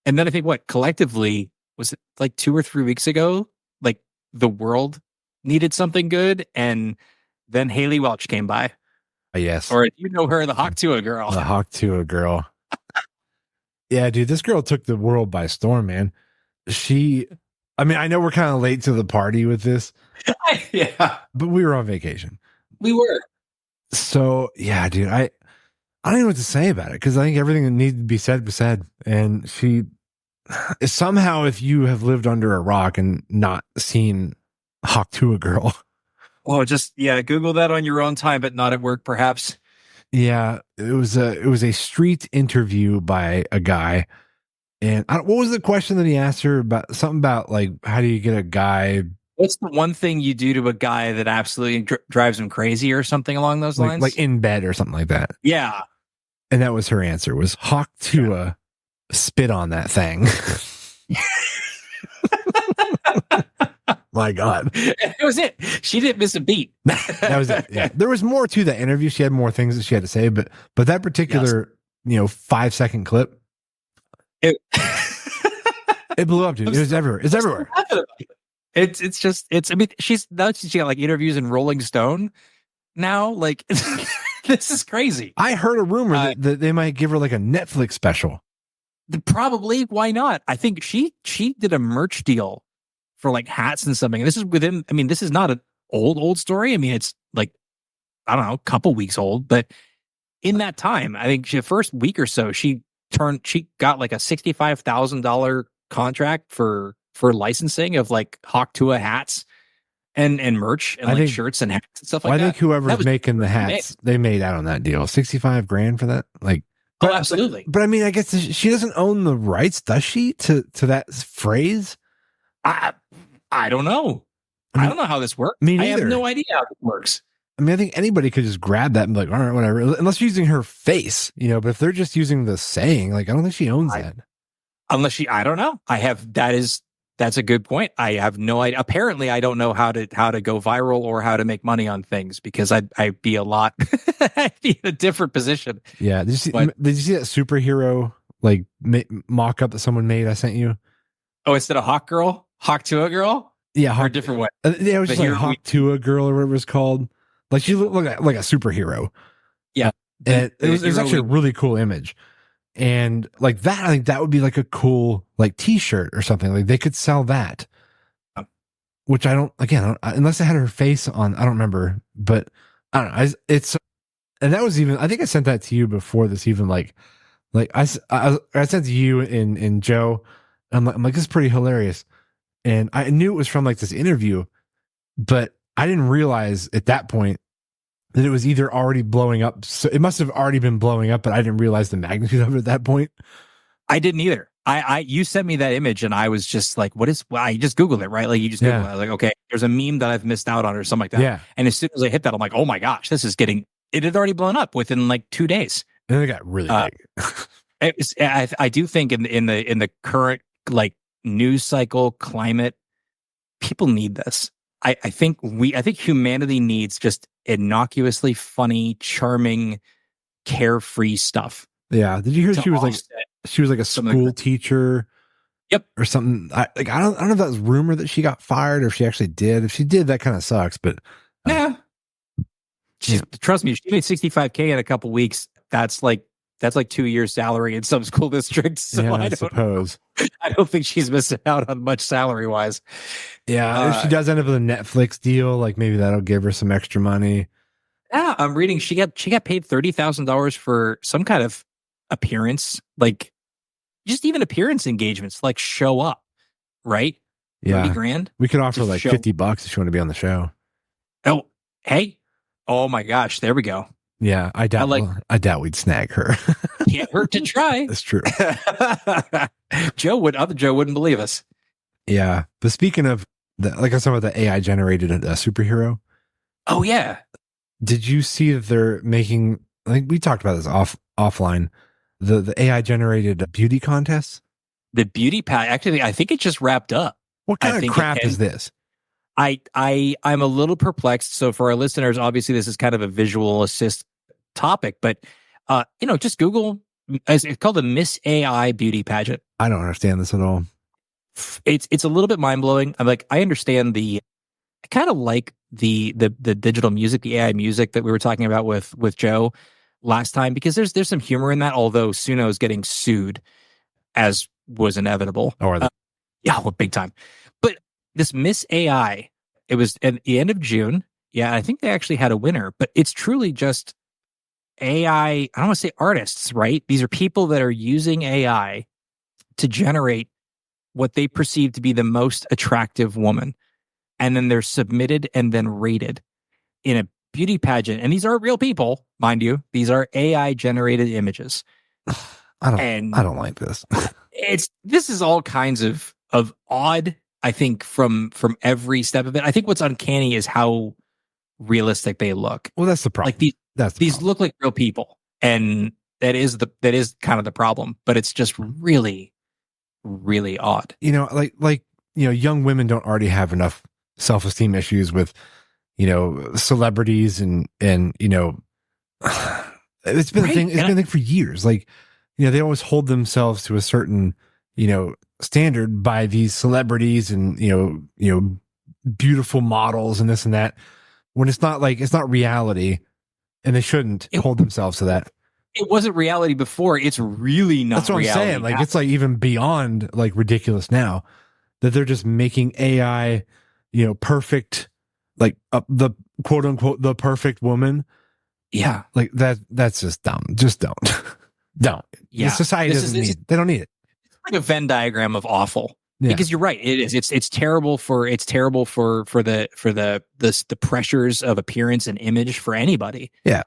And then I think collectively, was it like 2 or 3 weeks ago? Like the world needed something good, and then Haley Welch came by. Yes. Or her, the Hawk Tuah girl. The Hawk Tuah girl. Yeah, dude, this girl took the world by storm, man. I know we're kind of late to the party with this. Yeah. But we were on vacation. We were. So, yeah, dude, I don't even know what to say about it because I think everything that needed to be said was said. And somehow, if you have lived under a rock and not seen Hawk Tuah girl. Oh, just, Google that on your own time, but not at work, perhaps. Yeah, it was a street interview by a guy. And what was the question that he asked her about? Something about like, how do you get a guy? What's the one thing you do to a guy that absolutely drives him crazy or something along those lines? Like in bed or something like that. Yeah. And that was her answer was Hawk Tuah spit on that thing. My God. That was it. She didn't miss a beat. That was it. Yeah. There was more to that interview. She had more things that she had to say, but that particular, 5-second clip, it blew up, dude. It was everywhere. It's everywhere. She's got like interviews in Rolling Stone now. Like, this is crazy. I heard a rumor that they might give her like a Netflix special. Probably. Why not? I think she did a merch deal for like hats and something. This is this is not an old story. It's like, I don't know, a couple weeks old, but in that time, I think the first week or so, she got like a $65,000 contract for licensing of like Hawk Tuah hats and merch and shirts and hats and stuff like that. I think whoever's making the hats, they made out on that deal. $65,000 for that. Like, oh, absolutely. But I guess she doesn't own the rights, does she? To that phrase? I don't know. I don't know how this works. Me neither. I have no idea how it works. I think anybody could just grab that and be like, all right, whatever. Unless you're using her face, but if they're just using the saying, like, I don't think she owns that. Unless I don't know. That's a good point. I have no idea. Apparently, I don't know how to go viral or how to make money on things, because I'd be I'd be in a different position. Yeah. Did you see that superhero like mock up that someone made? I sent you. Oh, instead of Hawk Tua girl? Yeah, Or a different way. Yeah, it was just like Hawk Tua girl or whatever it's called. Like she looked like a superhero. Yeah. And it was actually a really cool image. And like that, I think that would be like a cool like t-shirt or something. Like they could sell that. Which unless I had her face on, I don't remember. But I don't know. And that was even, I think I sent that to you before this even like I sent to you and Joe. I'm like, this is pretty hilarious. And I knew it was from like this interview, but I didn't realize at that point that it was either already blowing up. So it must have already been blowing up, but I didn't realize the magnitude of it at that point. I didn't either. You sent me that image and I was just like, I just Googled it, right? Like you just Googled it. I was like, okay, there's a meme that I've missed out on or something like that. Yeah. And as soon as I hit that, I'm like, oh my gosh, it had already blown up within like 2 days. And then it got really big. I do think in the current like news cycle climate, people need this. I think humanity needs just innocuously funny, charming, carefree stuff. Yeah. Did you hear she was like a school teacher? Yep. Or something. I don't know if that was rumor that she got fired or if she actually did. If she did, that kind of sucks, but yeah. Trust me, she made $65K in a couple weeks. That's like 2 years salary in some school districts. So yeah, I suppose. I don't think she's missing out on much salary wise. Yeah, if she does end up with a Netflix deal, like maybe that'll give her some extra money. Yeah, I'm reading she got paid $30,000 for some kind of appearance, like just even appearance engagements, like show up, right? Yeah, 30 grand. We could offer like $50 if you want to be on the show. Oh, hey, oh my gosh, there we go. Yeah, I doubt we'd snag her. Can't hurt to try. That's true. Other Joe wouldn't believe us. Yeah, but speaking of like I said about the AI generated superhero. Oh yeah. Did you see that they're making? Like we talked about this offline. The AI generated beauty contests. The beauty pack. Actually, I think it just wrapped up. What kind of crap is this? I'm a little perplexed. So for our listeners, obviously this is kind of a visual assist topic, but just Google. It's called the Miss AI beauty pageant. I don't understand this at all. It's a little bit mind blowing. I understand I kind of like the digital music, the AI music that we were talking about with Joe last time, because there's some humor in that. Although Suno is getting sued, as was inevitable. Yeah, well, big time. But this Miss AI, it was at the end of June. Yeah, I think they actually had a winner, but it's truly just AI. I don't want to say artists, right? These are people that are using AI to generate what they perceive to be the most attractive woman. And then they're submitted and then rated in a beauty pageant. And these are real people, mind you. These are AI generated images. I don't like this. This is all kinds of odd, I think, from every step of it. I think what's uncanny is how realistic they look. Well, that's the problem. Like these look like real people. And that is kind of the problem. But it's just really, really odd. Young women don't already have enough self-esteem issues with, celebrities and it's been a thing. It's been a thing for years. Like, they always hold themselves to a certain, standard by these celebrities and, beautiful models and this and that, when it's not reality, and they shouldn't hold themselves to that. It wasn't reality before. It's really not. That's what I'm saying. Like, it's like even beyond like ridiculous now that they're just making AI, perfect, like the quote unquote, the perfect woman. Yeah. Like that's just dumb. Just don't. Don't. Yeah. The society they don't need it. It's like a Venn diagram of awful. Yeah. Because you're right. It is. It's terrible for the pressures of appearance and image for anybody. Yeah.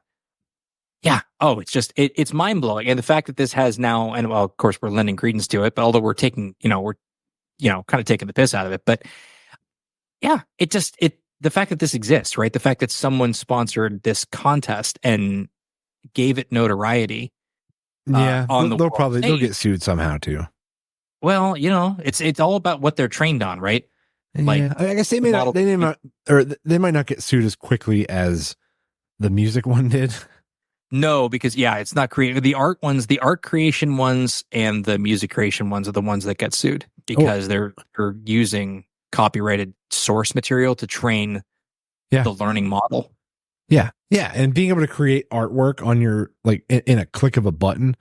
Yeah. Oh, it's just it's mind blowing. And the fact that this has now, and well, of course we're lending credence to it, but although we're taking, kind of taking the piss out of it, but yeah, the fact that this exists, right? The fact that someone sponsored this contest and gave it notoriety. Yeah. They'll get sued somehow too. Well, it's all about what they're trained on, right? Like, Yeah, I guess they may model- not, or they might not get sued as quickly as the music one did. No, because it's not creative. The art ones, the art creation ones, and the music creation ones are the ones that get sued because they're using copyrighted source material to train the learning model. Yeah, and being able to create artwork on your like in a click of a button,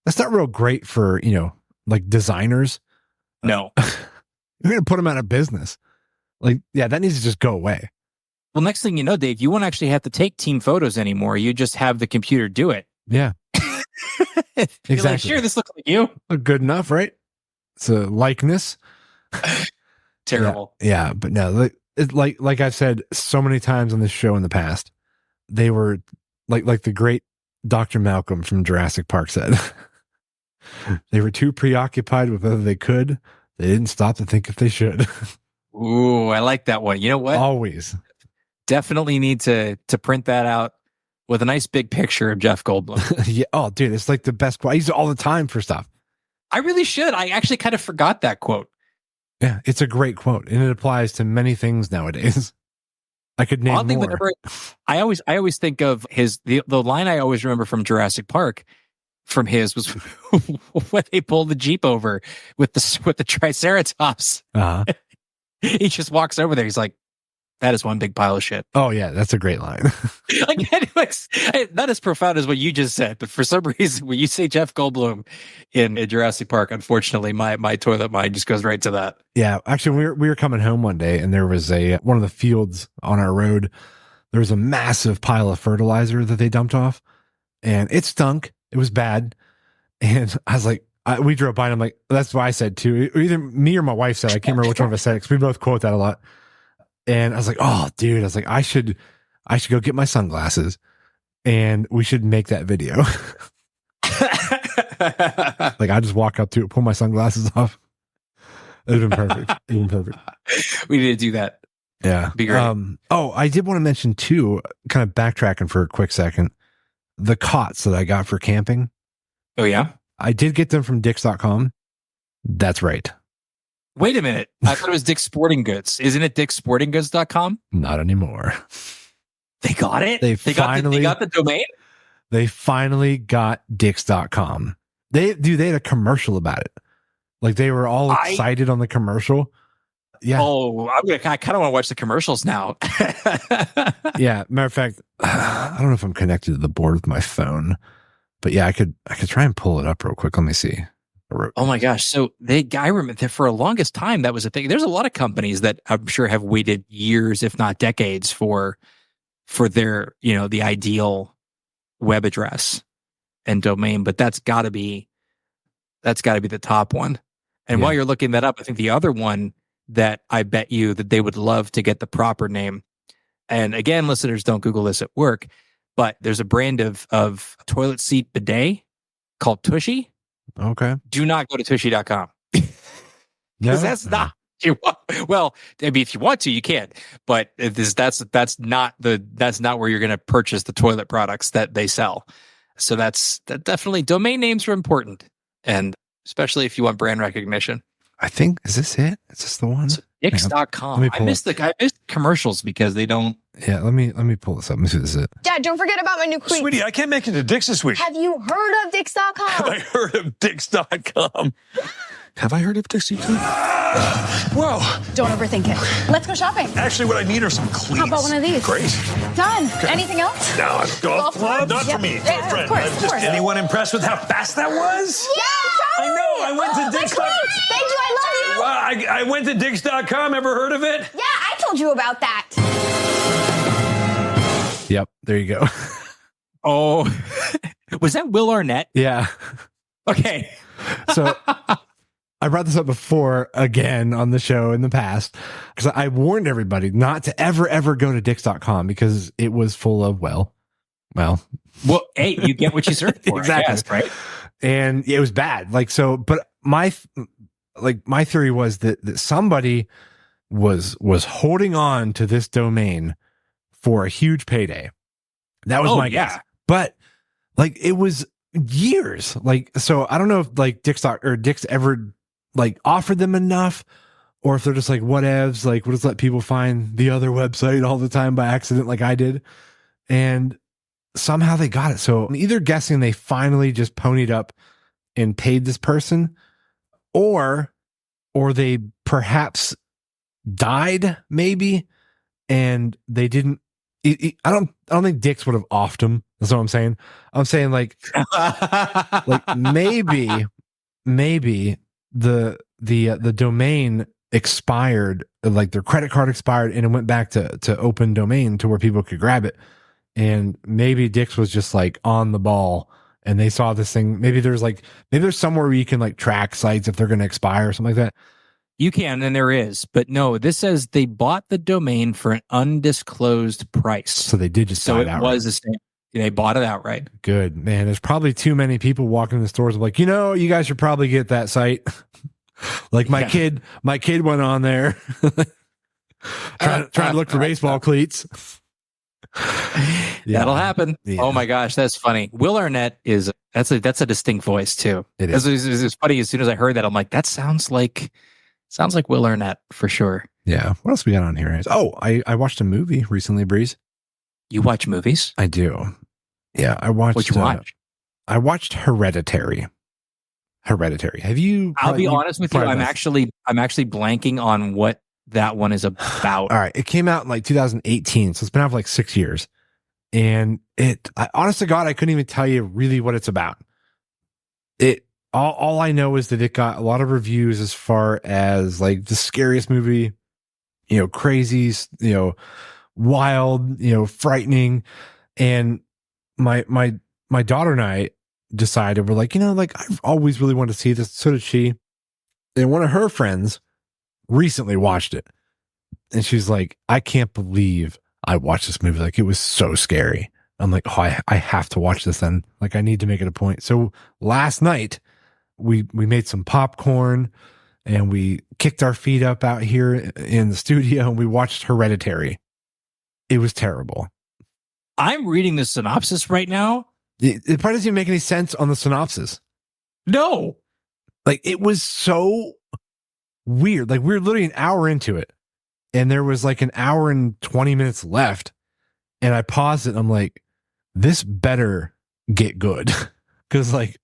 that's not real great for like designers. No, you're gonna put them out of business. Like, that needs to just go away. Well, next thing you know, Dave, you won't actually have to take team photos anymore. You just have the computer do it. Yeah. Exactly. Like, sure, this looks like you. Good enough, right? It's a likeness. Terrible. Yeah, but no, like I've said so many times on this show in the past, they were like the great Dr. Malcolm from Jurassic Park said. They were too preoccupied with whether they could. They didn't stop to think if they should. Ooh, I like that one. You know what? Always. Definitely need to print that out with a nice big picture of Jeff Goldblum. Yeah. Oh, dude, it's like the best quote. I use it all the time for stuff. I really should. I actually kind of forgot that quote. Yeah, it's a great quote, and it applies to many things nowadays. I could name more. Whenever I always think of the line I always remember from Jurassic Park from his was when they pulled the Jeep over with the Triceratops. Uh-huh. He just walks over there. He's like, "That is one big pile of shit." Oh yeah, that's a great line. Like, anyways, not as profound as what you just said, but for some reason, when you say Jeff Goldblum in Jurassic Park, unfortunately, my toilet mind just goes right to that. Yeah, actually, we were coming home one day, and there was one of the fields on our road. There was a massive pile of fertilizer that they dumped off, and it stunk. It was bad, and I was like, we drove by, and I'm like, that's what I said too. Either me or my wife said. I can't remember which one of us said it, because we both quote that a lot. And I was like, oh, dude, I was like, I should go get my sunglasses, and we should make that video. Like, I just walk up to it, pull my sunglasses off. It'd have been perfect. It'd been perfect. We need to do that. Yeah. Be great. I did want to mention too, kind of backtracking for a quick second, the cots that I got for camping. Oh yeah? I did get them from Dix.com. That's right. Wait a minute. I thought it was Dick's Sporting Goods. Isn't it Dick'sSportingGoods.com? Not anymore. They got it? They got the domain? They finally got Dix.com. They had a commercial about it. Like, they were all excited on the commercial. Yeah. Oh, I kind of want to watch the commercials now. Yeah. Matter of fact, I don't know if I'm connected to the board with my phone, but yeah, I could try and pull it up real quick. Let me see. Oh my gosh. So I remember that for the longest time, that was a thing. There's a lot of companies that I'm sure have waited years, if not decades, for their, the ideal web address and domain, but that's gotta be the top one. And while you're looking that up, I think the other one that I bet you that they would love to get the proper name. And again, listeners, don't Google this at work, but there's a brand of toilet seat bidet called Tushy. Okay. Do not go to tushy.com. No, because that's not well, I mean, if you want to, you can, but that's not where you're going to purchase the toilet products that they sell. So that definitely, domain names are important, and especially if you want brand recognition. I think, is this it? Is this the one? Dix.com. I missed commercials because they don't. Yeah, let me pull this up. Let me see if this is it. Dad, don't forget about my new cleats. Sweetie, I can't make it to Dick's this week. Have you heard of Dix.com? Have I heard of Dix.com? Have I heard of Dix.com? Whoa. Don't overthink it. Let's go shopping. Actually, what I need are some cleats. How about one of these? Great. Done. Anything else? No, golf club? Not for me. Yeah, For a of friend. course. Anyone impressed with how fast that was? Yeah, I know. I went to Dix.com. Thank you. I love you. Well, I went to Dix.com. Ever heard of it? Yeah, I told you about that. Yep, there you go. Oh, was that Will Arnett? Yeah. Okay. So I brought this up before again on the show in the past, because I warned everybody not to ever go to Dix.com because it was full of, well, Hey, you get what you search for. Exactly. Guess, right? And it was bad. Like, so, but my theory was that somebody was holding on to this domain for a huge payday. That was my guess. But like, it was years. Like, so I don't know if like Dix ever like offered them enough, or if they're just like whatevs, like we'll just let people find the other website all the time by accident, like I did. And somehow they got it. So I'm either guessing they finally just ponied up and paid this person, or they perhaps died, maybe, and they didn't. I don't think Dix would have offed him. That's what I'm saying. I'm saying like maybe the domain expired, like their credit card expired, and it went back to open domain to where people could grab it. And maybe Dix was just like on the ball, and they saw this thing. Maybe there's somewhere where you can like track sites if they're going to expire or something like that. You can, and there is, but no, this says they bought the domain for an undisclosed price. So they did just buy it outright. Was a stamp. They bought it outright. Good, man. There's probably too many people walking in the stores like, you guys should probably get that site. Like my kid went on there trying to look for baseball cleats. Yeah. That'll happen. Yeah. Oh my gosh, that's funny. Will Arnett that's a distinct voice too. It is. It's funny. As soon as I heard that, I'm like, that sounds like Will Arnett for sure. Yeah. What else we got on here? Oh, I watched a movie recently, Breeze. You watch movies? I do. Yeah, I watched. What you watch? I watched Hereditary. Have you? I'll be honest with you. I'm actually blanking on what that one is about. All right, it came out in like 2018, so it's been out for like 6 years. And honest to God, I couldn't even tell you really what it's about. All I know is that it got a lot of reviews as far as like the scariest movie, crazy, wild, frightening. And my daughter and I decided, we're like, I've always really wanted to see this. So did she. And one of her friends recently watched it. And she's like, I can't believe I watched this movie. Like, it was so scary. I'm like, oh, I have to watch this then. Like, I need to make it a point. So last night, we made some popcorn and we kicked our feet up out here in the studio and we watched Hereditary. It was terrible. I'm reading the synopsis right now. It probably doesn't even make any sense on the synopsis. No. Like, it was so weird. Like, we were literally an hour into it and there was like an hour and 20 minutes left. And I paused it and I'm like, this better get good. Cause like,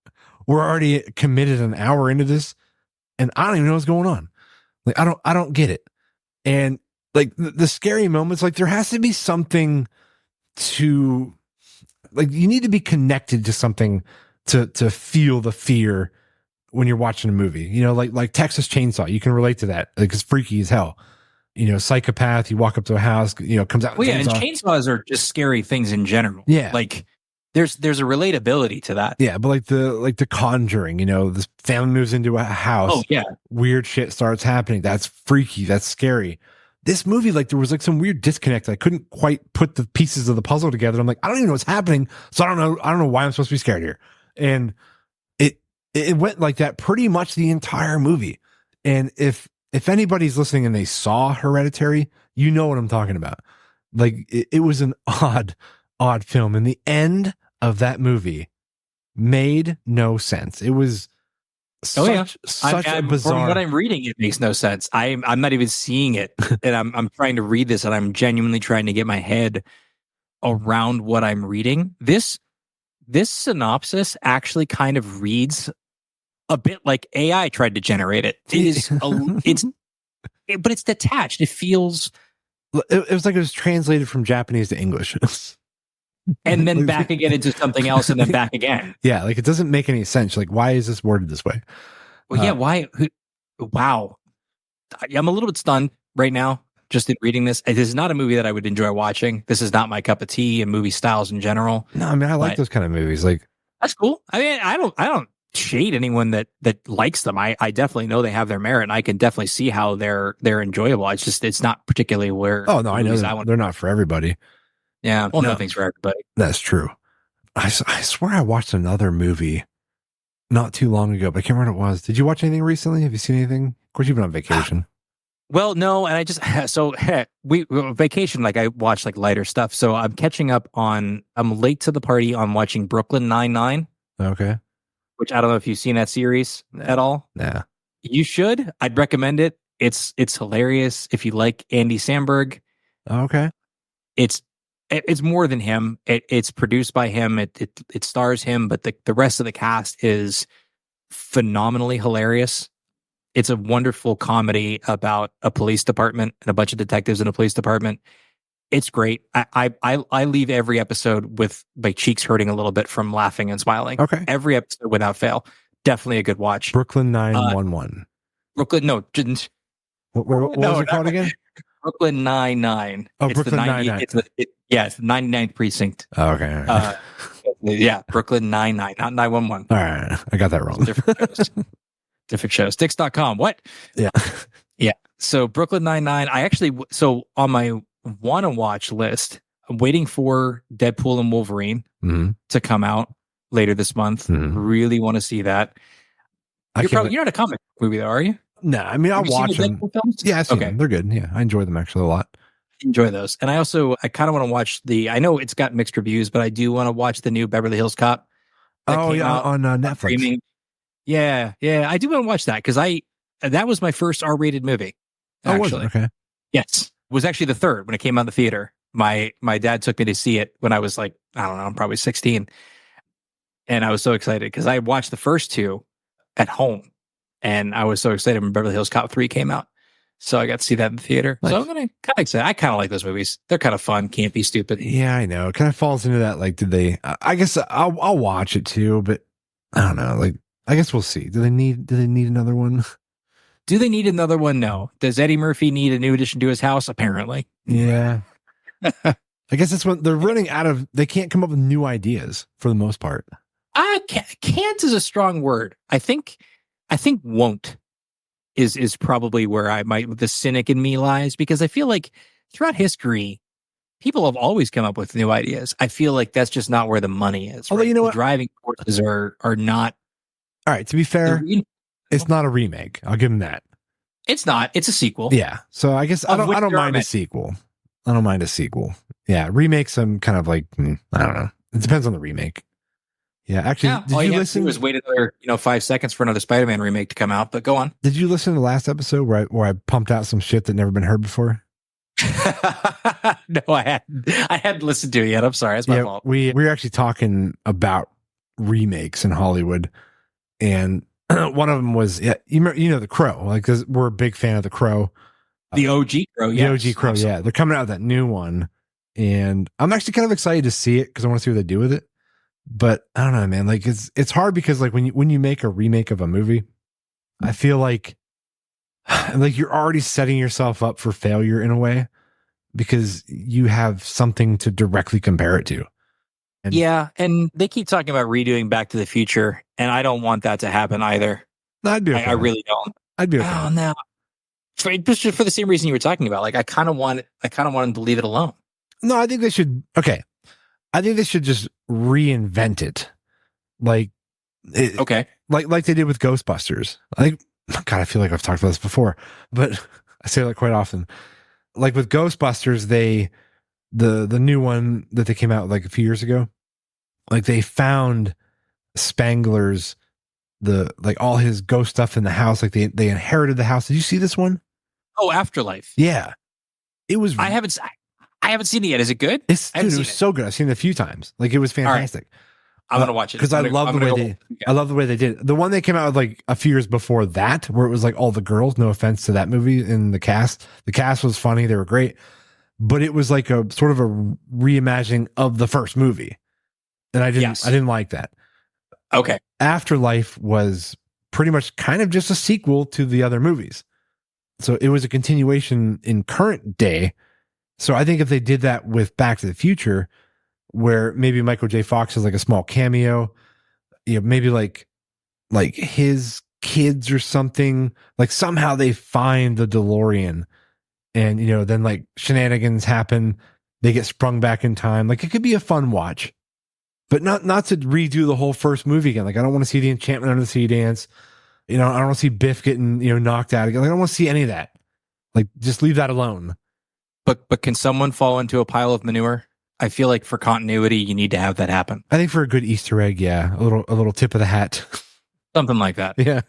we're already committed an hour into this and I don't even know what's going on. Like, I don't get it. And like the scary moments, like there has to be something to, like, you need to be connected to something to feel the fear when you're watching a movie, like Texas Chainsaw. You can relate to that. Like, it's freaky as hell. Psychopath, you walk up to a house, comes out. Well, yeah, and chainsaws are just scary things in general. Yeah. Like there's a relatability to that. Yeah, but like the Conjuring, this family moves into a house. Oh, yeah. Weird shit starts happening. That's freaky. That's scary. This movie, like, there was like some weird disconnect. I couldn't quite put the pieces of the puzzle together. I'm like, I don't even know what's happening. So I don't know why I'm supposed to be scared here. And it went like that pretty much the entire movie. And if anybody's listening and they saw Hereditary, you know what I'm talking about. Like, it was an odd film. And the end of that movie made no sense. It was such a bizarre. From what I'm reading, it makes no sense. I'm not even seeing it, and I'm trying to read this, and I'm genuinely trying to get my head around what I'm reading. This synopsis actually kind of reads a bit like AI tried to generate it. It is, but it's detached. It feels. It was like it was translated from Japanese to English. And then back again into something else, and then back again. Yeah, like it doesn't make any sense. Like, why is this worded this way? Well, yeah, why? Wow. I'm a little bit stunned right now just in reading this. It is not a movie that I would enjoy watching. This is not my cup of tea and movie styles in general. No, I mean, I like those kind of movies. Like, that's cool. I mean, I don't shade anyone that likes them. I definitely know they have their merit, and I can definitely see how they're enjoyable. It's not particularly where. Oh no, I know they're not for everybody. Yeah, well, nothing's for everybody. That's true. I swear I watched another movie not too long ago, but I can't remember what it was. Did you watch anything recently? Have you seen anything? Of course, you've been on vacation. Well, no, and I just we vacation. Like, I watch like lighter stuff, so I'm catching up on. I'm late to the party on watching Brooklyn Nine-Nine. Okay. Which I don't know if you've seen that series at all. Nah. You should. I'd recommend it. It's hilarious. If you like Andy Samberg, Okay. it's more than him. It's produced by him. It stars him, but the rest of the cast is phenomenally hilarious. It's a wonderful comedy about a police department and a bunch of detectives in a police department. It's great. I leave every episode with my cheeks hurting a little bit from laughing and smiling. Okay. Every episode without fail. Definitely a good watch. Brooklyn 911. Brooklyn, no, What was it called again? Brooklyn Nine-Nine. Oh, It's Brooklyn the 90, Nine-Nine. It's the 99th precinct. Oh, okay. All right. Yeah, Brooklyn Nine-Nine, not 911. All right. I got that wrong. Different shows. Dix.com. What? Yeah. Yeah. So Brooklyn Nine-Nine. So on my want to watch list, I'm waiting for Deadpool and Wolverine Mhm. to come out later this month. Mhm. Really want to see that. You're not a comic movie, though, are you? No, I mean, I'll Have you seen watch the them. Deadpool films? Yeah, I've seen Okay. them. They're good. Yeah, I enjoy them actually a lot. Enjoy those. And I kind of want to watch I know it's got mixed reviews, but I do want to watch the new Beverly Hills Cop. that Oh, came yeah, out on Netflix. streaming. Yeah. I do want to watch that because that was my first R-rated movie. Oh, was Actually, it? Okay. yes, it was actually the third when it came out in the theater. My dad took me to see it when I was like, I don't know, I'm probably 16, and I was so excited because I watched the first two at home, and I was so excited when Beverly Hills Cop 3 came out. So I got to see that in the theater. Nice. So I'm gonna kind of excited. I kind of like those movies. They're kind of fun, campy, stupid. Yeah, I know. It kind of falls into that. Like, did they? I guess I'll watch it too, but I don't know. Like, I guess we'll see. Do they need another one? Do they need another one? No. Does Eddie Murphy need a new addition to his house? Apparently. Yeah. I guess that's when they're running out of. They can't come up with new ideas for the most part. Can't is a strong word. I think won't is probably where the cynic in me lies, because I feel like throughout history, people have always come up with new ideas. I feel like that's just not where the money is. Although, you know The what? driving forces are not. All right. To be fair, the- it's not a remake. I'll give them that. It's not. It's a sequel. Yeah. So I guess I Of don't which there are mind a many. sequel. I don't mind a sequel. Yeah. Remakes, I'm kind of like, I don't know. It depends on the remake. Yeah. Actually, Yeah, did all you you have to listen? do is wait another 5 seconds for another Spider-Man remake to come out. But go on. Did you listen to the last episode where I pumped out some shit that never been heard before? No, I hadn't listened to it yet. I'm sorry. It's my fault. we were actually talking about remakes in Hollywood, and one of them was you know The Crow, like, 'cause we're a big fan of The Crow. The OG Crow, The yes. OG Crow, Absolutely. yeah, they're coming out with that new one, and I'm actually kind of excited to see it because I want to see what they do with it. But I don't know, man. Like, it's hard because like when you make a remake of a movie, I feel like you're already setting yourself up for failure in a way because you have something to directly compare it to. And Yeah, and they keep talking about redoing Back to the Future, and I don't want that to happen either. I'd be okay. I really don't. I'd be okay. Oh no, just for the same reason you were talking about. Like, I kind of want them to leave it alone. No, I think they should. Okay, I think they should just reinvent it, like Okay, like they did with Ghostbusters. I think, God, I feel like I've talked about this before, but I say that quite often. Like with Ghostbusters, the new one that they came out like a few years ago, like they found Spangler's all his ghost stuff in the house. Like they inherited the house. Did you see this one? Oh, Afterlife. Yeah, it was. I haven't seen it yet. Is it good? It's I haven't dude, it seen was it. so good. I've seen it a few times. Like, it was fantastic. I'm gonna watch it because I love the way I love the way they did it. The one they came out with like a few years before that, where it was like all the girls. No offense to that movie in the cast. The cast was funny. They were great, but it was like a sort of a reimagining of the first movie, and I didn't like that. Okay. Afterlife was pretty much kind of just a sequel to the other movies, so it was a continuation in current day. So I think if they did that with Back to the Future, where maybe Michael J. Fox has like a small cameo, maybe like his kids or something, like somehow they find the DeLorean, and then like shenanigans happen, they get sprung back in time. Like, it could be a fun watch, but not to redo the whole first movie again. Like, I don't want to see the enchantment under the sea dance. I don't want to see Biff getting knocked out again. Like, I don't want to see any of that. Like, just leave that alone. But can someone fall into a pile of manure? I feel like for continuity, you need to have that happen. I think for a good Easter egg, yeah, a little tip of the hat. Something like that. Yeah.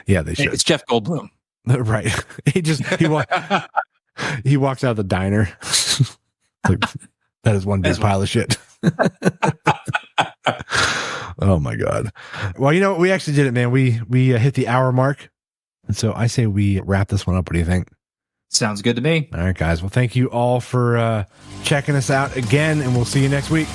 Yeah, they should. It's Jeff Goldblum. Right. He walks out of the diner. Like, that is one big pile of shit. Oh my God. Well, you know what? We actually did it, man. We hit the hour mark. And so I say we wrap this one up. What do you think? Sounds good to me. All right, guys. Well, thank you all for checking us out again, and we'll see you next week.